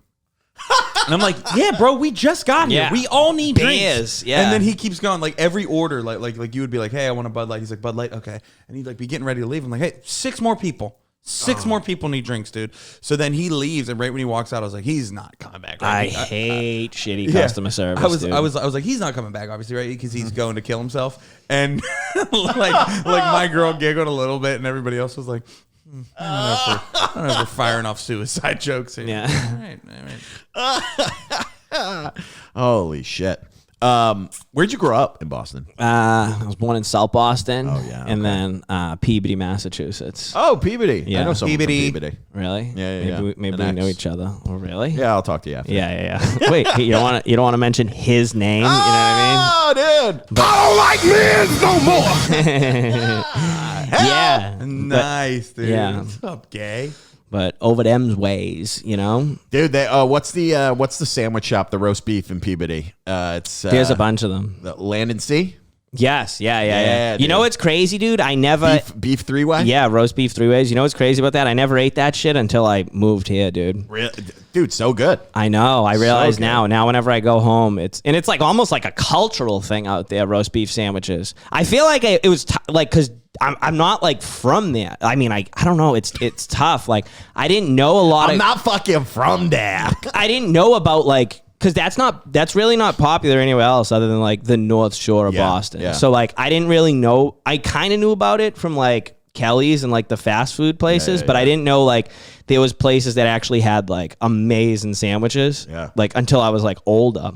And I'm like, yeah, bro, we just got here. Yeah. We all need Beers, drinks. yeah. And then he keeps going, like every order, like you would be like, hey, I want a Bud Light. He's like, Bud Light, okay. And he'd like be getting ready to leave. I'm like, hey, 6 more people. 6 more people need drinks, dude. So then he leaves, and right when he walks out, I was like, he's not coming back. I Right? hate shitty customer service. I was like, he's not coming back, obviously, right? Because he's going to kill himself. And like my girl giggled a little bit, and everybody else was like, I don't know if we're firing off suicide jokes here. Yeah. All right. Holy shit. Where'd you grow up in Boston? I was born in South Boston. Oh, yeah, And then Peabody, Massachusetts. Oh, Peabody. Yeah. I know someone Peabody. from Peabody. Really? Yeah. Maybe An we know ex. each other. Oh, really? Yeah, I'll talk to you after. Yeah. Wait, you don't want to mention his name? You know what I Oh, dude. Yeah. Nice, dude. Yeah. What's up, gay? But over them's ways, Dude, what's the sandwich shop, the roast beef in Peabody? It's There's a bunch of them. the Land and Sea Yes. Yeah. Yeah, You know dude. what's crazy, dude? I never. beef 3-way. Yeah, roast beef 3 ways. You know what's crazy about that? I never ate that shit until I moved here, dude. Dude, so good. I know. I realize good. now whenever I go home, it's like almost like a cultural thing out there, roast beef sandwiches. I feel like it was because I'm not like from there. I mean, I don't know. It's tough. Like I didn't know a lot I'm of. not fucking from there. I didn't know about like. Because that's really not popular anywhere else other than like the North Shore of Boston. yeah. So like I didn't really know. I kind of knew about it from like Kelly's and like the fast food places, but I didn't know like there was places that actually had like amazing sandwiches. Yeah. Like until I was like older,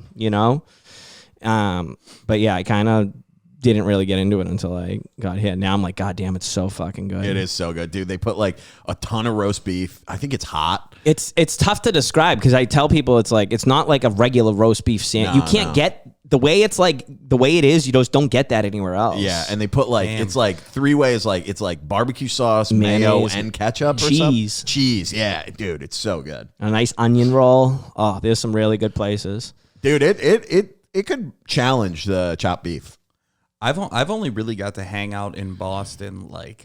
But yeah, I kind of didn't really get into it until I got here. Now I'm like, God damn, it's so fucking good. It is so good, dude. They put like a ton of roast beef. I think it's hot. It's tough to describe because I tell people it's not like a regular roast beef sandwich. No, You can't no. get the way it is. You just don't get that anywhere else. Yeah, and they put like it's like 3-way is like it's like barbecue sauce, mayo, Mayonnaise, and ketchup. Or cheese. something. Cheese. Yeah, dude, it's so good. A nice onion roll. Oh, there's some really good places. Dude, it could challenge the chopped beef. I've only really got to hang out in Boston like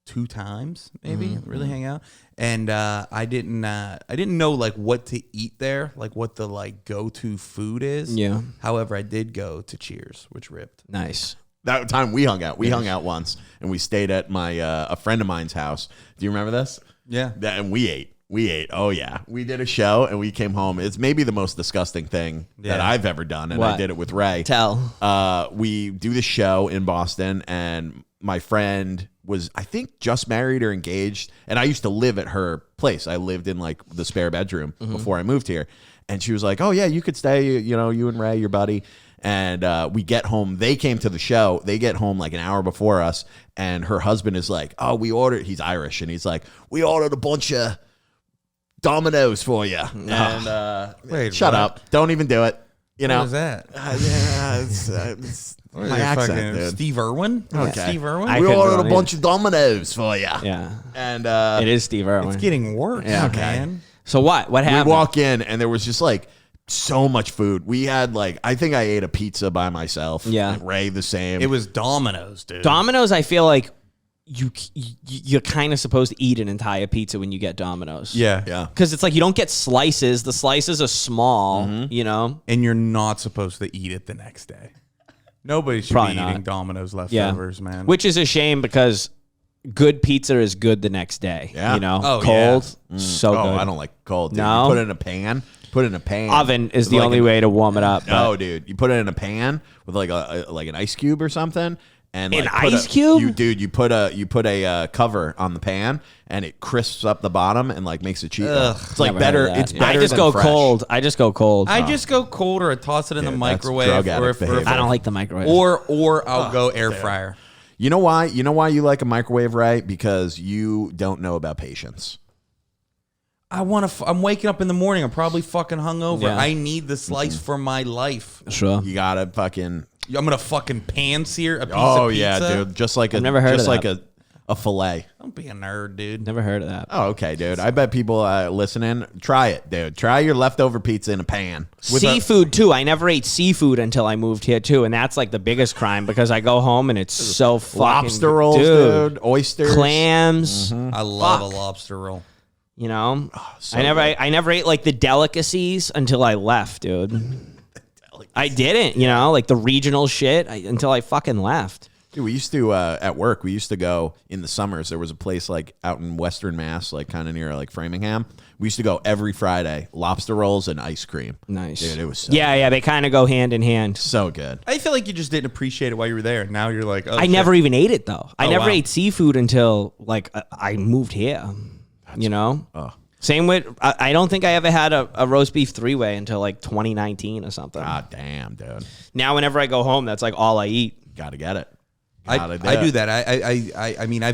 2 times maybe, really hang out, and I didn't know like what to eat there, like what the like go-to food is. Yeah. However, I did go to Cheers, which ripped. Nice. That time we hung out. We hung out once, and we stayed at my a friend of mine's house. Do you remember this? Yeah. And we ate. Oh yeah. We did a show, and we came home. It's maybe the most disgusting thing that I've ever done, and I What? did it with Ray. Tell. We do the show in Boston, and my friend was, I think, just married or engaged, and I used to live at her place. I lived in like the spare bedroom before I moved here, and she was like, "Oh yeah, you could stay. You know, you and Ray, your buddy." And we get home. They came to the show. They get home like an hour before us, and her husband is like, "Oh, we ordered." He's Irish, and he's like, "We ordered a bunch of Dominoes for you." And Wait, shut what? up! Don't even do it. You know What is that? yeah, it's What is my it, accent, fucking dude. Steve Irwin? Okay. Steve Irwin? I We couldn't ordered a believe bunch of Dominoes for you. Yeah. And It is Steve Irwin. It's getting worse, Yeah. man. So what? What we happened? walk in, and there was just like so much food. We had like, I think I ate a pizza by myself. Yeah. And Ray the same. It was Domino's, dude. Domino's, I feel like you're kind of supposed to eat an entire pizza when you get Domino's. Yeah. Yeah. Because it's like you don't get slices. The slices are small, you know? And you're not supposed to eat it the next day. Nobody should Probably be not. eating Domino's Yeah. leftovers, man. Which is a shame because good pizza is good the next day. Yeah. You know? Oh, Cold, yeah. so Oh, good. I don't like cold, dude. No? You put it in a pan. Put it in a pan. Oven is the Like only way to warm it up. No, but- dude. You put it in a pan with like like an ice cube or something. And An like put ice cube? You put a cover on the pan, and it crisps up the bottom and like makes it cheap. It's like Never better. heard of that. It's better. I just than go fresh. cold. I just go cold. I just go cold, or I toss it in the Dude, that's microwave, drug or addict if behavior. I don't like the microwave. or I'll go air fryer. You know why? You know why you like a microwave, right? Because you don't know about patience. I'm waking up in the morning. I'm probably fucking hungover. Yeah. I need the slice for my life. Sure. You gotta fucking. I'm gonna fucking pan sear a piece Oh of pizza. yeah, dude. Just like a. I've never heard just of like that. a fillet. Don't be a nerd, dude. Never heard of that. Oh, okay, dude. I bet people listening, try it, dude. Try your leftover pizza in a pan. With a- Seafood too. I never ate seafood until I moved here too, and that's like the biggest crime because I go home and it's so fucking lobster rolls, dude. Oysters. clams. I love Fuck. a lobster roll. You know, so I never ate like the delicacies until I left, dude. I didn't, you know, like the regional shit until I fucking left. Dude, we used to at work. We used to go in the summers. There was a place like out in Western Mass, like kind of near like Framingham. We used to go every Friday. Lobster rolls and ice cream. Nice, dude. It was so yeah. They kind of go hand in hand. so good. I feel like you just didn't appreciate it while you were there. Now you're like, oh, I shit. never even ate it though. I Oh, never wow. ate seafood until like I moved here. You know. Oh. Same with, I don't think I ever had a roast beef 3-way until like 2019 or something. God damn, dude. Now, whenever I go home, that's like all I eat. Gotta get it. I Gotta do it. that. I mean, I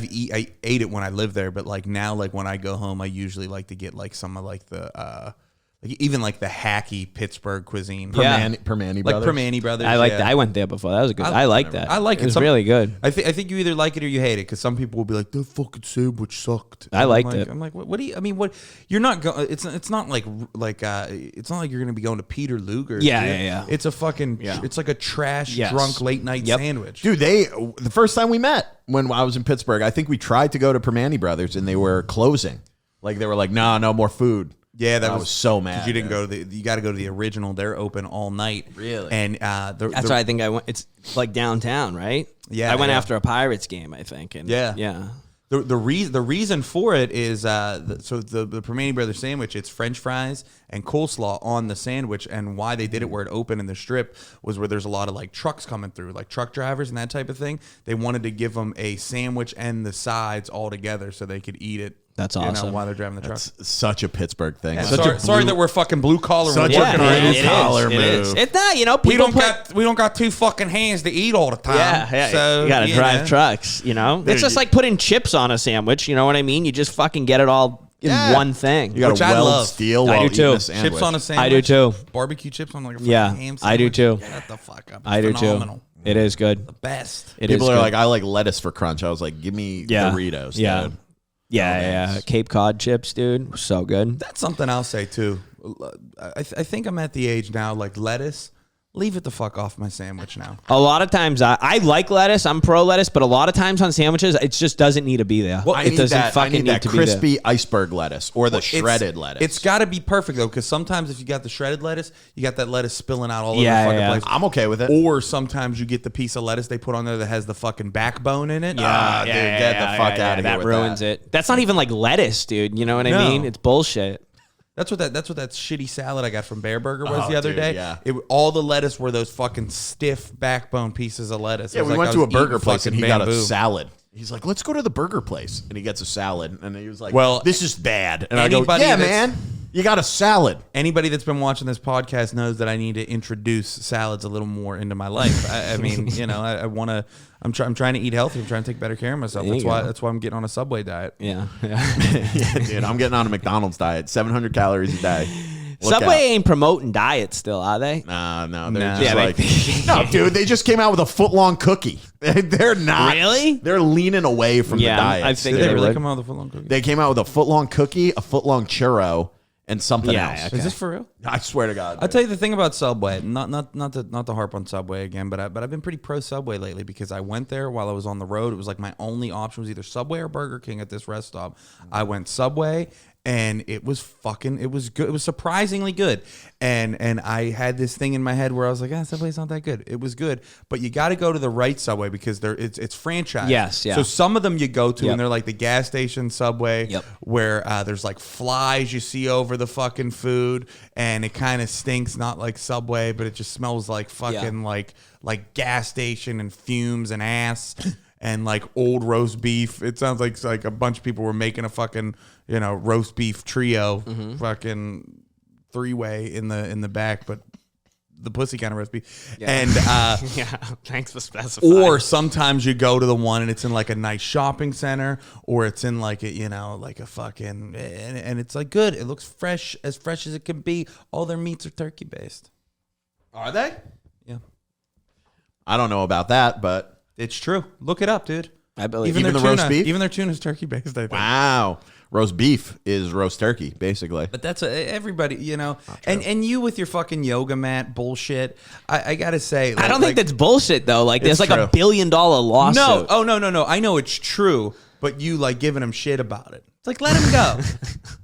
ate it when I lived there, but like now, like when I go home, I usually like to get like some of like the like even like the hacky Pittsburgh cuisine. Yeah. Permani Like Brothers. Permani Brothers. I like yeah. that. I went there before. That was good. I like that. I like It it. was Some- really good. I think you either like it or you hate it because some people will be like, the fucking sandwich sucked. I And liked I'm like, it. I'm like, what do you? I mean, what? You're not going. It's not like it's not like you're gonna be going to Peter Luger's. Yeah, dude. yeah, yeah. It's a fucking. Yeah. It's like a trash Yes. drunk late night Yep. sandwich. Dude, the first time we met when I was in Pittsburgh, I think we tried to go to Permani Brothers and they were closing. Like they were like, no more food. Yeah, that I was so mad. 'cause you didn't dude. go to the. You got to go to the original. They're open all night. Really? And That's why I think I went. It's like downtown, right? Yeah, I went yeah. after a Pirates game, I think. And Yeah. Yeah. The reason for it is the Permani Brothers sandwich. It's French fries and coleslaw on the sandwich, and why they did it where it opened in the strip was where there's a lot of like trucks coming through, like truck drivers and that type of thing. They wanted to give them a sandwich and the sides all together so they could eat it. That's you know, awesome. while they're driving the truck. That's such a Pittsburgh thing. Yeah, Such sorry that we're fucking blue collar. Such and a working blue around. it collar is. It is. move. It's not, you know, We people don't got two fucking hands to eat all the time. Yeah, So you gotta you drive know. trucks, you know? It's just like putting chips on a sandwich, you know what I mean? You just fucking get it all in Yeah. one thing. You got Which to I weld love. steel I while do eating too. a sandwich. Chips on a sandwich. I do too. Barbecue chips on like a fucking Yeah, ham sandwich. I do too. Shut the fuck up. It's I do phenomenal. too. It is good. Best. It is People are good. like, I like lettuce for crunch. I was like, give me Yeah. Doritos, Yeah. dude. Yeah, man. yeah. Cape Cod chips, dude. So good. That's something I'll say too. I think I'm at the age now, like lettuce leave it the fuck off my sandwich now. A lot of times, I like lettuce. I'm pro lettuce, but a lot of times on sandwiches, it just doesn't need to be there. Well, it doesn't fucking need to be there. crispy iceberg lettuce or the shredded lettuce. It's got to be perfect though, because sometimes if you got the shredded lettuce, you got that lettuce spilling out all over the fucking place. I'm okay with it. Or sometimes you get the piece of lettuce they put on there that has the fucking backbone in it. Dude, get the fuck out of here. That with ruins it. That's not even like lettuce, dude. You know what I No. mean? It's bullshit. That's what that shitty salad I got from Bear Burger was Oh, the other dude, day. yeah. All the lettuce were those fucking stiff backbone pieces of lettuce. Yeah, It was we like went I to a was burger eating place and he fucking got a bamboo. salad. He's like, let's go to the burger place. And he gets a salad. And he was like, Well, this is bad. And I go, anybody yeah, that's- man, you got a salad. Anybody that's been watching this podcast knows that I need to introduce salads a little more into my life. I mean, you know, I want to. I'm trying to eat healthy. I'm trying to take better care of myself. There you That's go. why I'm getting on a Subway diet. Yeah. Yeah, dude, I'm getting on a McDonald's diet, 700 calories a day. Look Subway out. ain't promoting diets still, are they? No, they're Nah. just Yeah, like, no, dude, they just came out with a foot-long cookie. They're not. Really? They're leaning away from Yeah, the I diets. think Did they really would. come out with a full-on cookie? They came out with a foot-long cookie, a foot-long churro, and something Yeah, else. okay. Is this for real? I swear to God. I'll tell you the thing about Subway. Not to harp on Subway again, but I've been pretty pro Subway lately because I went there while I was on the road. It was like my only option was either Subway or Burger King at this rest stop. I went Subway. And it was good. It was surprisingly good. And I had this thing in my head where I was like, Subway's not that good. It was good. But you got to go to the right Subway because it's franchise. Yes, yeah. So some of them you go to Yep. and they're like the gas station Subway Yep. where there's like flies you see over the fucking food and it kind of stinks, not like Subway, but it just smells like fucking like gas station and fumes and ass. And like old roast beef. It sounds like a bunch of people were making a fucking, you know, roast beef trio, fucking three-way in the back, but the pussy kind of roast beef. Yeah. And Yeah. Thanks for specifying. or sometimes you go to the one and it's in like a nice shopping center, or it's in like a, you know, like a fucking, and it's like good. It looks fresh as it can be. All their meats are turkey based. Are they? Yeah, I don't know about that, but it's true. Look it up, dude. I believe Even the roast beef? Even their tuna is turkey based. I think. wow. Roast beef is roast turkey, basically. But that's everybody, you know, and you with your fucking yoga mat bullshit. I gotta say, I don't think that's bullshit though. Like there's like true. $1 billion lawsuit. no. Oh no. I know it's true, but you like giving him shit about it. It's like let him go,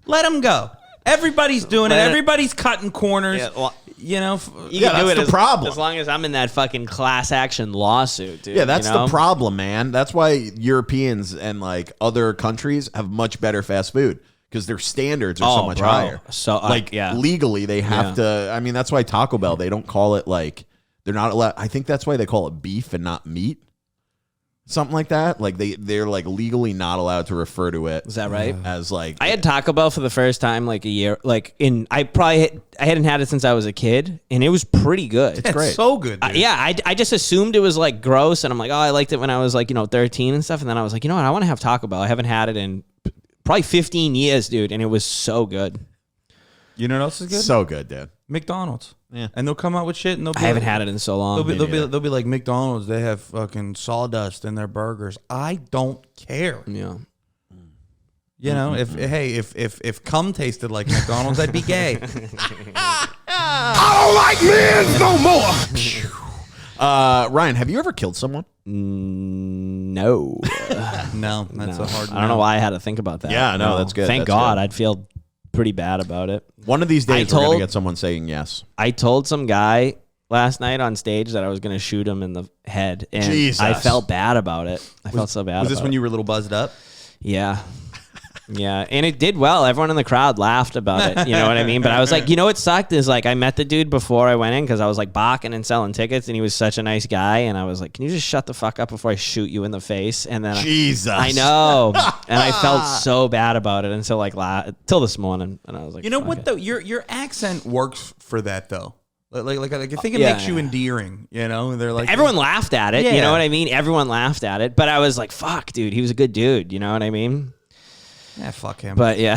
let him go. Everybody's doing it. Everybody's cutting corners. Yeah, well, you know, You Yeah, can do that's it the problem. as long as I'm in that fucking class action lawsuit, dude. Yeah, that's you know? the problem, man. That's why Europeans and like other countries have much better fast food because their standards are so Oh, much bro. higher. So, like yeah. legally, they have to. I mean, that's why Taco Bell they don't call it like they're not allowed. I think that's why they call it beef and not meat. Something like that. Like they're like legally not allowed to refer to it. Is that right? As like I had Taco Bell for the first time like a year. Like I hadn't had it since I was a kid, and it was pretty good. it's great. so good. Dude. Yeah, I just assumed it was like gross, and I'm like, oh, I liked it when I was like 13 and stuff, and then I was like, you know what, I want to have Taco Bell. I haven't had it in probably 15 years, dude, and it was so good. You know what else is good? so good, dude. McDonald's. Yeah. And they'll come out with shit, and I haven't had it in so long. They'll be like McDonald's. They have fucking sawdust in their burgers. I don't care. Yeah. You know, if cum tasted like McDonald's, I'd be gay. Ryan, have you ever killed someone? No. No, that's a hard. I don't know why I had to think about that. Yeah, no, that's good. Thank That's God. good. I'd feel pretty bad about it. One of these days, I we're gonna told- get someone saying yes. I told some guy last night on stage that I was going to shoot him in the head, and Jesus. I felt bad about it. I felt so bad. Was this about when it. you were a little buzzed up? Yeah. Yeah, and it did well. Everyone in the crowd laughed about it. You know what I mean? But I was like, you know what sucked is like I met the dude before I went in because I was like barking and selling tickets, and he was such a nice guy. And I was like, can you just shut the fuck up before I shoot you in the face? And then Jesus. I know, and I felt so bad about it until like till this morning, and I was like, You know fuck what it. though? Your accent works for that though. Like I think it Yeah, makes you yeah. endearing. You know, they're like Everyone laughed at it. Yeah. You know what I mean? Everyone laughed at it, but I was like, fuck, dude, he was a good dude. You know what I mean? Yeah, fuck him. But yeah,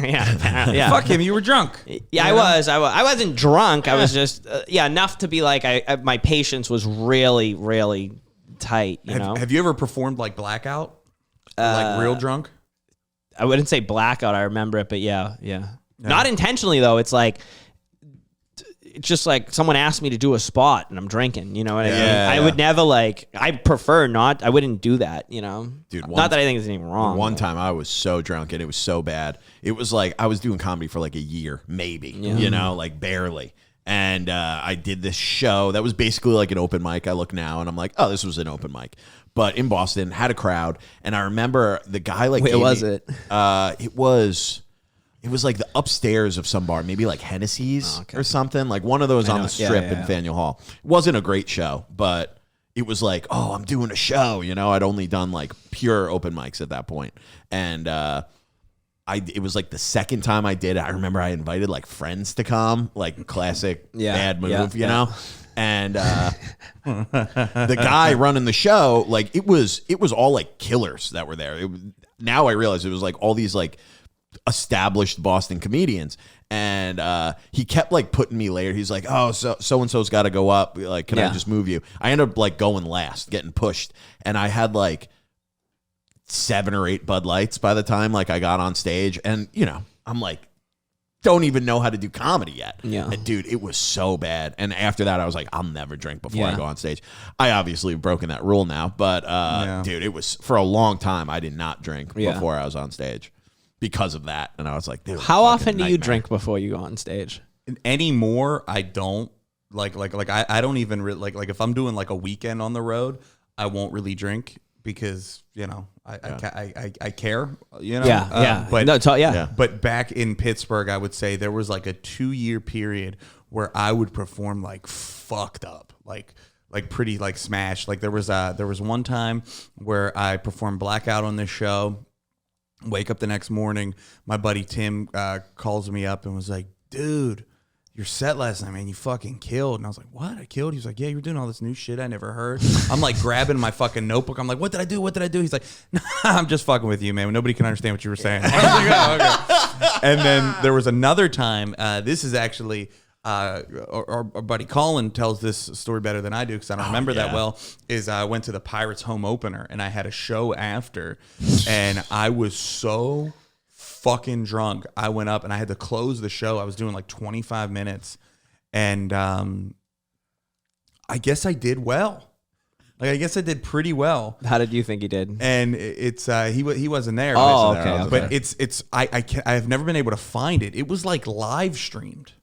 yeah. fuck him. You were drunk. Yeah, I was. I wasn't drunk. I was just enough to be like my patience was really, really tight. You know, Have you ever performed like blackout? Like real drunk? I wouldn't say blackout. I remember it, but yeah. Not intentionally though. It's like it's just like someone asked me to do a spot and I'm drinking, you know what I mean? Yeah, I would never like, I prefer not, I wouldn't do that, you know? Dude, not that I think there's anything wrong. One time I was so drunk and it was so bad. It was like I was doing comedy for like a year, maybe, you know, like barely. And I did this show that was basically like an open mic. I look now and I'm like, oh, this was an open mic. But in Boston, had a crowd. And I remember the guy like, Where was it? It was like the upstairs of some bar, maybe like Hennessy's or something. Like one of those on the strip in Faneuil Hall. It wasn't a great show, but it was like, oh, I'm doing a show. You know, I'd only done like pure open mics at that point. And it was like the second time I did it. I remember I invited like friends to come, like classic bad move, you know? And the guy running the show, like it was all like killers that were there. Now I realize it was like all these like established Boston comedians. And he kept like putting me later. He's like, oh, so-and-so's got to go up. Like, can I just move you? I ended up like going last, getting pushed. And I had like 7 or 8 Bud Lights by the time like I got on stage. And, you know, I'm like, don't even know how to do comedy yet. Yeah. And dude, it was so bad. And after that, I was like, I'll never drink before I go on stage. I obviously have broken that rule now. But, dude, it was for a long time, I did not drink before I was on stage because of that. And I was like, dude. How often do you drink before you go on stage? Anymore, I don't. Like I don't even like if I'm doing like a weekend on the road, I won't really drink because, you know, I care, you know? But back in Pittsburgh, I would say there was like a 2-year period where I would perform like fucked up, like pretty like smashed. Like there was one time where I performed Blackout on this show, wake up the next morning, my buddy Tim calls me up and was like, dude, your set last night, man, you fucking killed. And I was like, what? I killed? He was like, yeah, you were doing all this new shit I never heard. I'm like grabbing my fucking notebook. I'm like, what did I do? What did I do? He's like, nah, I'm just fucking with you, man. Nobody can understand what you were saying. I was like, oh, okay. And then there was another time. This is actually, our buddy Colin tells this story better than I do because I don't remember that well, is I went to the Pirates home opener and I had a show after and I was so fucking drunk. I went up and I had to close the show. I was doing like 25 minutes and I guess I did well. Like I guess I did pretty well. How did you think he did? And it's he wasn't there. Oh, okay. But it's I've never been able to find it. It was like live streamed.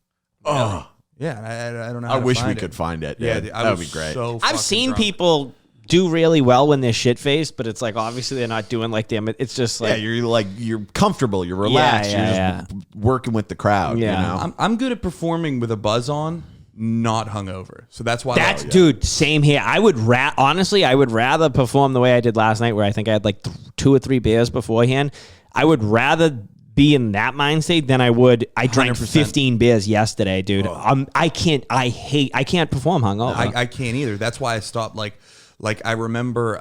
Oh yeah, I don't know. I wish we could find it. Yeah, that would be great. So I've seen drunk. people do really well when they're shit faced, but it's like obviously they're not doing like them. It's just like you're comfortable, you're relaxed, you're just working with the crowd. Yeah. You know? I'm good at performing with a buzz on, not hungover. So that's why. Dude, same here. I would honestly, I would rather perform the way I did last night, where I think I had like 2 or 3 beers beforehand. I would rather be in that mind state than I would. I drank 100%. 15 beers yesterday, dude. I can't perform hungover. I can't either. That's why I stopped. Like I remember,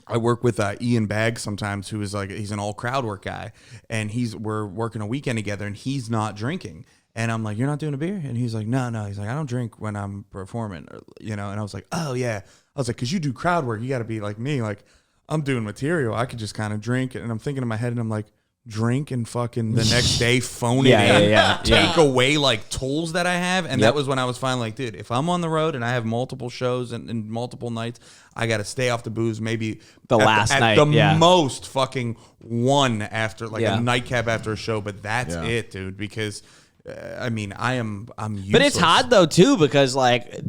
I work with Ian Baggs sometimes, who is like, he's an all crowd work guy, and we're working a weekend together, and he's not drinking, and I'm like, you're not doing a beer, and he's like, no, he's like, I don't drink when I'm performing, you know, and I was like, oh yeah, I was like, because you do crowd work, you got to be like me, like I'm doing material, I could just kind of drink, and I'm thinking in my head, and I'm like, drink and fucking the next day phone it in, take away like tools that I have. And that was when I was finally like, dude, if I'm on the road and I have multiple shows and multiple nights, I got to stay off the booze. Maybe at the most fucking one after like a nightcap after a show. But that's it, dude, because I mean, I'm useless. But it's hard though too, because like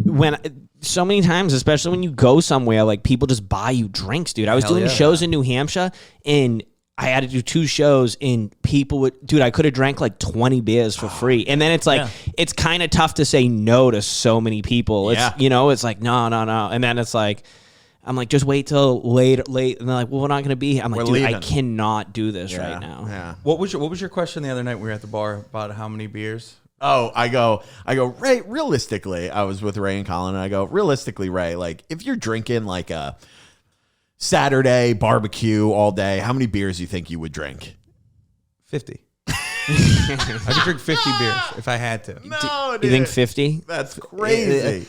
so many times, especially when you go somewhere, like people just buy you drinks, dude. I was doing shows in New Hampshire and I had to do 2 shows and people would, dude, I could have drank like 20 beers for free. And then it's like, it's kind of tough to say no to so many people. It's, you know, it's like, no. And then it's like, I'm like, just wait till late. And they're like, well, we're not going to be here. I'm like, dude, I cannot do this right now. Yeah. What was your question the other night when we were at the bar about how many beers? Oh, I go, Ray, realistically, I was with Ray and Colin, and I go, realistically, Ray, like if you're drinking like a Saturday barbecue all day, how many beers do you think you would drink? 50. I could drink 50 beers if I had to. No, dude. You think 50? That's crazy.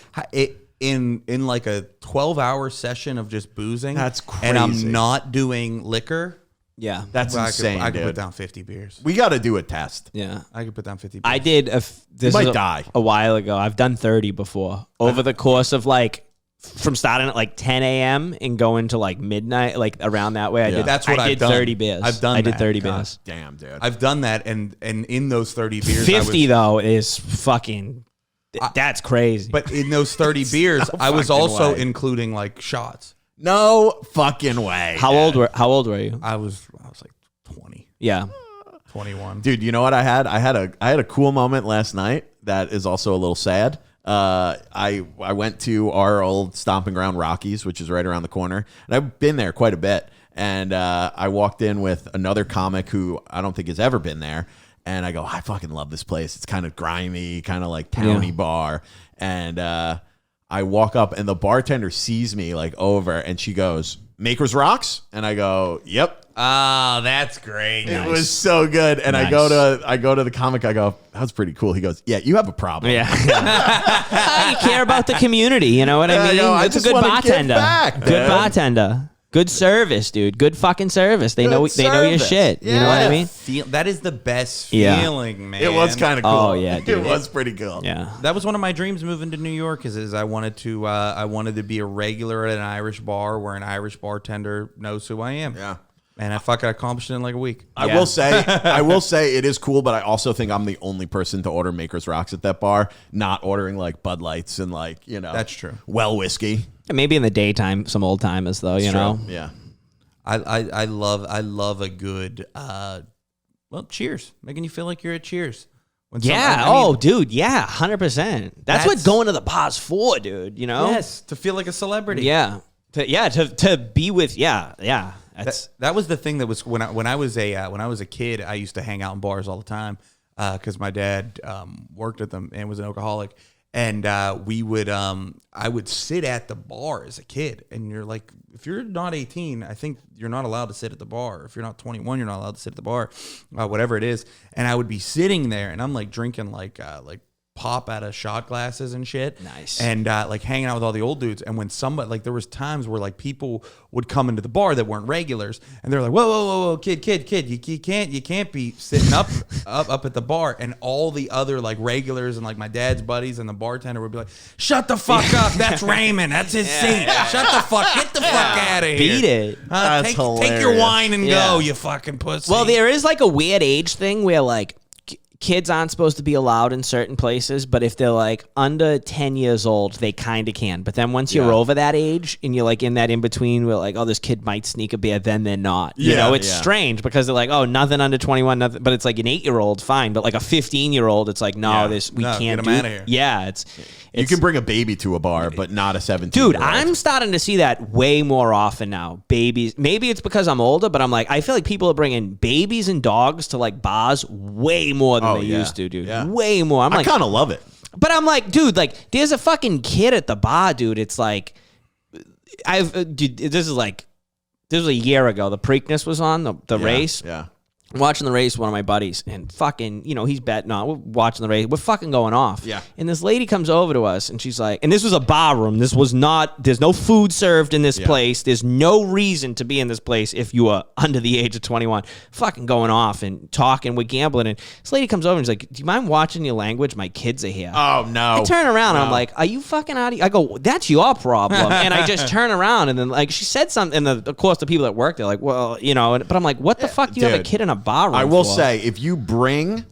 In like a 12-hour session of just boozing. That's crazy. And I'm not doing liquor. Yeah. That's insane, I could dude. put down 50 beers. We got to do a test. Yeah. I could put down 50 beers. I did. This might was die. a while ago. I've done 30 before. Over the course of like, from starting at like 10 a.m. and going to like midnight, like around that way. That's what I I've did done. 30 beers. I did 30 beers. Damn, dude. I've done that, and in those 30 beers, 50 though is fucking. That's crazy. But in those 30 beers, I was fucking also way. including like shots. No fucking way. How old were you? I was like 20, Yeah. 21. Dude, you know what I had? I had a cool moment last night that is also a little sad. I went to our old stomping ground, Rockies, which is right around the corner, and I've been there quite a bit. And I walked in with another comic who I don't think has ever been there, and I go, I fucking love this place. It's kind of grimy, kind of like towny bar. And I walk up, and the bartender sees me like over, and she goes, "Makers Rocks?" And I go, "Yep." Oh, that's great. It was so good. And I go to the comic, I go, "That was pretty cool." He goes, "Yeah, you have a problem." Yeah. You care about the community, you know what I mean? I It's a just good wanna give bartender. back, Good dude. bartender. Good service, dude. Good fucking service. They Good know your service. shit. You know what I Yeah. mean? That is the best Yeah. feeling, man. It was kind of cool. Oh, yeah, It dude. was pretty cool. Yeah. That was one of my dreams moving to New York. Is I wanted to be a regular at an Irish bar where an Irish bartender knows who I am. Yeah. And I fucking accomplished it in like a week. I will say it is cool, but I also think I'm the only person to order Maker's Rocks at that bar, not ordering like Bud Lights and like, That's true. well whiskey. Maybe in the daytime, some old timers though, you know? Yeah. I love a good cheers, making you feel like you're at Cheers. When Yeah. Dude. Yeah. 100%. That's what going to the bar's for, dude. You know? yes, to feel like a celebrity. Yeah. To be with. Yeah. Yeah. That was the thing that was when I was a kid. I used to hang out in bars all the time because my dad worked at them and was an alcoholic. And I would sit at the bar as a kid, and you're like, if you're not 18, I think you're not allowed to sit at the bar. If you're not 21, you're not allowed to sit at the bar, whatever it is. And I would be sitting there, and I'm like drinking like pop out of shot glasses and shit. Nice. And like hanging out with all the old dudes. And when somebody, like, there was times where like people would come into the bar that weren't regulars, and they're like, whoa, kid, you can't be sitting up at the bar. And all the other like regulars and like my dad's buddies and the bartender would be like, shut the fuck up, that's Raymond, that's his seat. Shut the fuck, get the fuck out of here. Beat it. That's Take your hilarious. wine and Yeah. go, you fucking pussy. Well, there is like a weird age thing where like kids aren't supposed to be allowed in certain places, but if they're like under 10 years old, they kind of can. But then once you're over that age and you're like in that in between where like, oh, this kid might sneak a beer, then they're not. You know, it's strange because they're like, oh, nothing under 21, nothing. But it's like an 8-year-old, fine. But like a 15-year-old, it's like, no, we No, can't get 'em do. outta here. Yeah, it's You can bring a baby to a bar, but not a 17. Dude, I'm starting to see that way more often now. Babies. Maybe it's because I'm older, but I'm like, I feel like people are bringing babies and dogs to like bars way more than they used to, dude. Yeah. Way more. I'm I like, kind of love it. but I'm like, dude, like, there's a fucking kid at the bar, dude. It's like, dude, this was a year ago. The Preakness was on the race. Yeah. I'm watching the race, one of my buddies, and fucking, he's betting on. We're watching the race. We're fucking going off. Yeah. And this lady comes over to us, and she's like, and this was a bar room. This was not, there's no food served in this place. There's no reason to be in this place if you are under the age of 21. Fucking going off and talking, we're gambling. And this lady comes over and she's like, do you mind watching your language? My kids are here. Oh, no. I turn around and I'm like, are you fucking out of here? I go, that's your problem. And I just turn around and then like she said something, and of course the people that work, they're like, well, but I'm like, what the fuck do you have a dude, kid in a bar room I will for? say, if you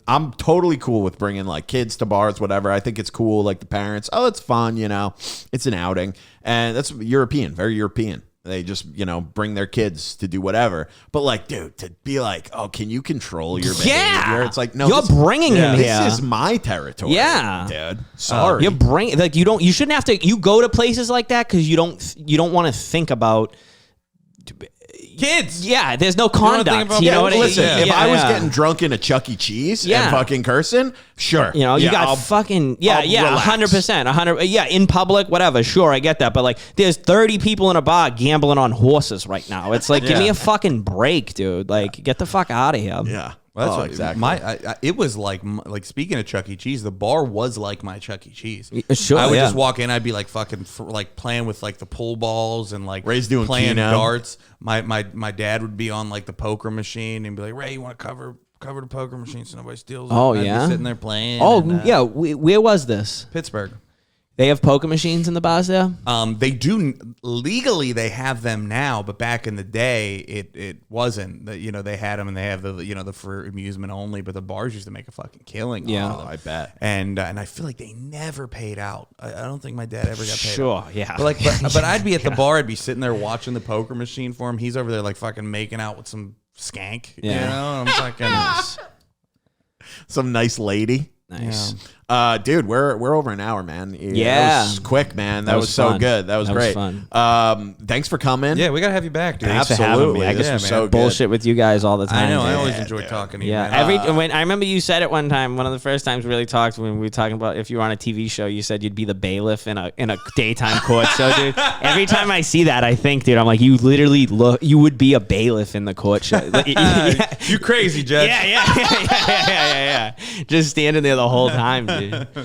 I'm totally cool with bringing like kids to bars, whatever. I think it's cool. Like the parents, oh, it's fun, it's an outing. And that's European, very European. They just, bring their kids to do whatever. But like, dude, to be like, oh, can you control your behavior? It's like, no, you're bringing him here. This is my territory. Yeah. Dude. Sorry. You're you shouldn't have to. You go to places like that because you don't want to think about kids. Yeah, there's no wanna think conduct. about- You Yeah, know what I mean? Listen, if I was yeah. getting drunk in a Chuck E. Cheese and fucking cursing, sure. You got I'll- fucking I'll 100%, 100. Yeah, in public, whatever. Sure, I get that, but like, there's 30 people in a bar gambling on horses right now. It's like, give me a fucking break, dude. Like, get the fuck out of here. Yeah. Well, that's Oh, what, exactly. it was like speaking of Chuck E. Cheese, the bar was like my Chuck E. Cheese. Sure, I would yeah. just walk in, I'd be like fucking like playing with like the pool balls and like Ray's doing playing Keno. darts. My dad would be on like the poker machine and be like, Ray, you want to cover the poker machine so nobody steals it? Oh, And I'd yeah? be sitting there playing. Oh, and, yeah. Where was this? Pittsburgh. They have poker machines in the bars there? They do legally. They have them now, but back in the day, it wasn't. They had them, and they have the for amusement only. But the bars used to make a fucking killing. Yeah. off of them. I bet. And I feel like they never paid out. I don't think my dad ever got paid. Sure, out. yeah. But I'd be at the bar. I'd be sitting there watching the poker machine for him. He's over there like fucking making out with some skank. Yeah. I'm fucking. Some nice lady. Nice. Dude, we're over an hour, man. Yeah. That was quick, man. That, That was was so fun. good. That was That was great. fun. Thanks for coming. Yeah, we gotta have you back, dude. Thanks for having me. I This guess was man. so good. bullshit with you guys all the time. I know. I dude. always enjoy talking to you. Yeah, man. when I remember you said it one time, one of the first times we really talked when we were talking about if you were on a TV show, you said you'd be the bailiff in a daytime court show, dude. Every time I see that, I think, dude, I'm like, you literally you would be a bailiff in the court show. Yeah, You crazy, Judge. yeah. Just standing there the whole time, dude.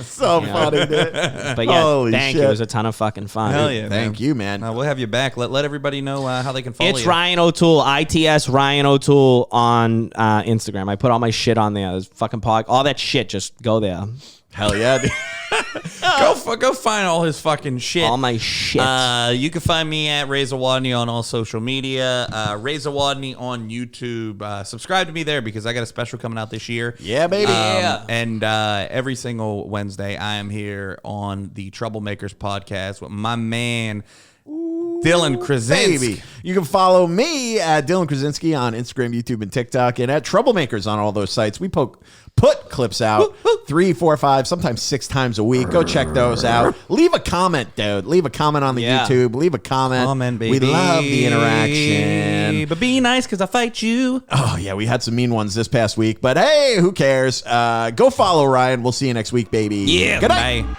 So funny, dude. But yeah, Holy thank you. shit. It was a ton of fucking fun. Hell yeah. Thank you, man. We'll have you back. Let everybody know how they can follow you. It's Ryan O'Toole, ITS Ryan O'Toole on Instagram. I put all my shit on there. There's fucking all that shit. Just go there. Hell yeah. dude. Go find all his fucking shit. All my shit. You can find me at Ray Zawodni on all social media. Ray Zawodni on YouTube. Subscribe to me there because I got a special coming out this year. Yeah, baby. And every single Wednesday, I am here on the Troublemakers podcast with my man, Dylan Krasinski. Baby. You can follow me at Dylan Krasinski on Instagram, YouTube, and TikTok, and at Troublemakers on all those sites. We put clips out 3, 4, 5, sometimes 6 times a week. Go check those out. Leave a comment, dude. Leave a comment on the Yeah. YouTube. Leave a comment. Comment, We baby. love the interaction. But be nice because I fight you. Oh, yeah, we had some mean ones this past week, but hey, who cares? Go follow Ryan. We'll see you next week, baby. Yeah, Good night. bye.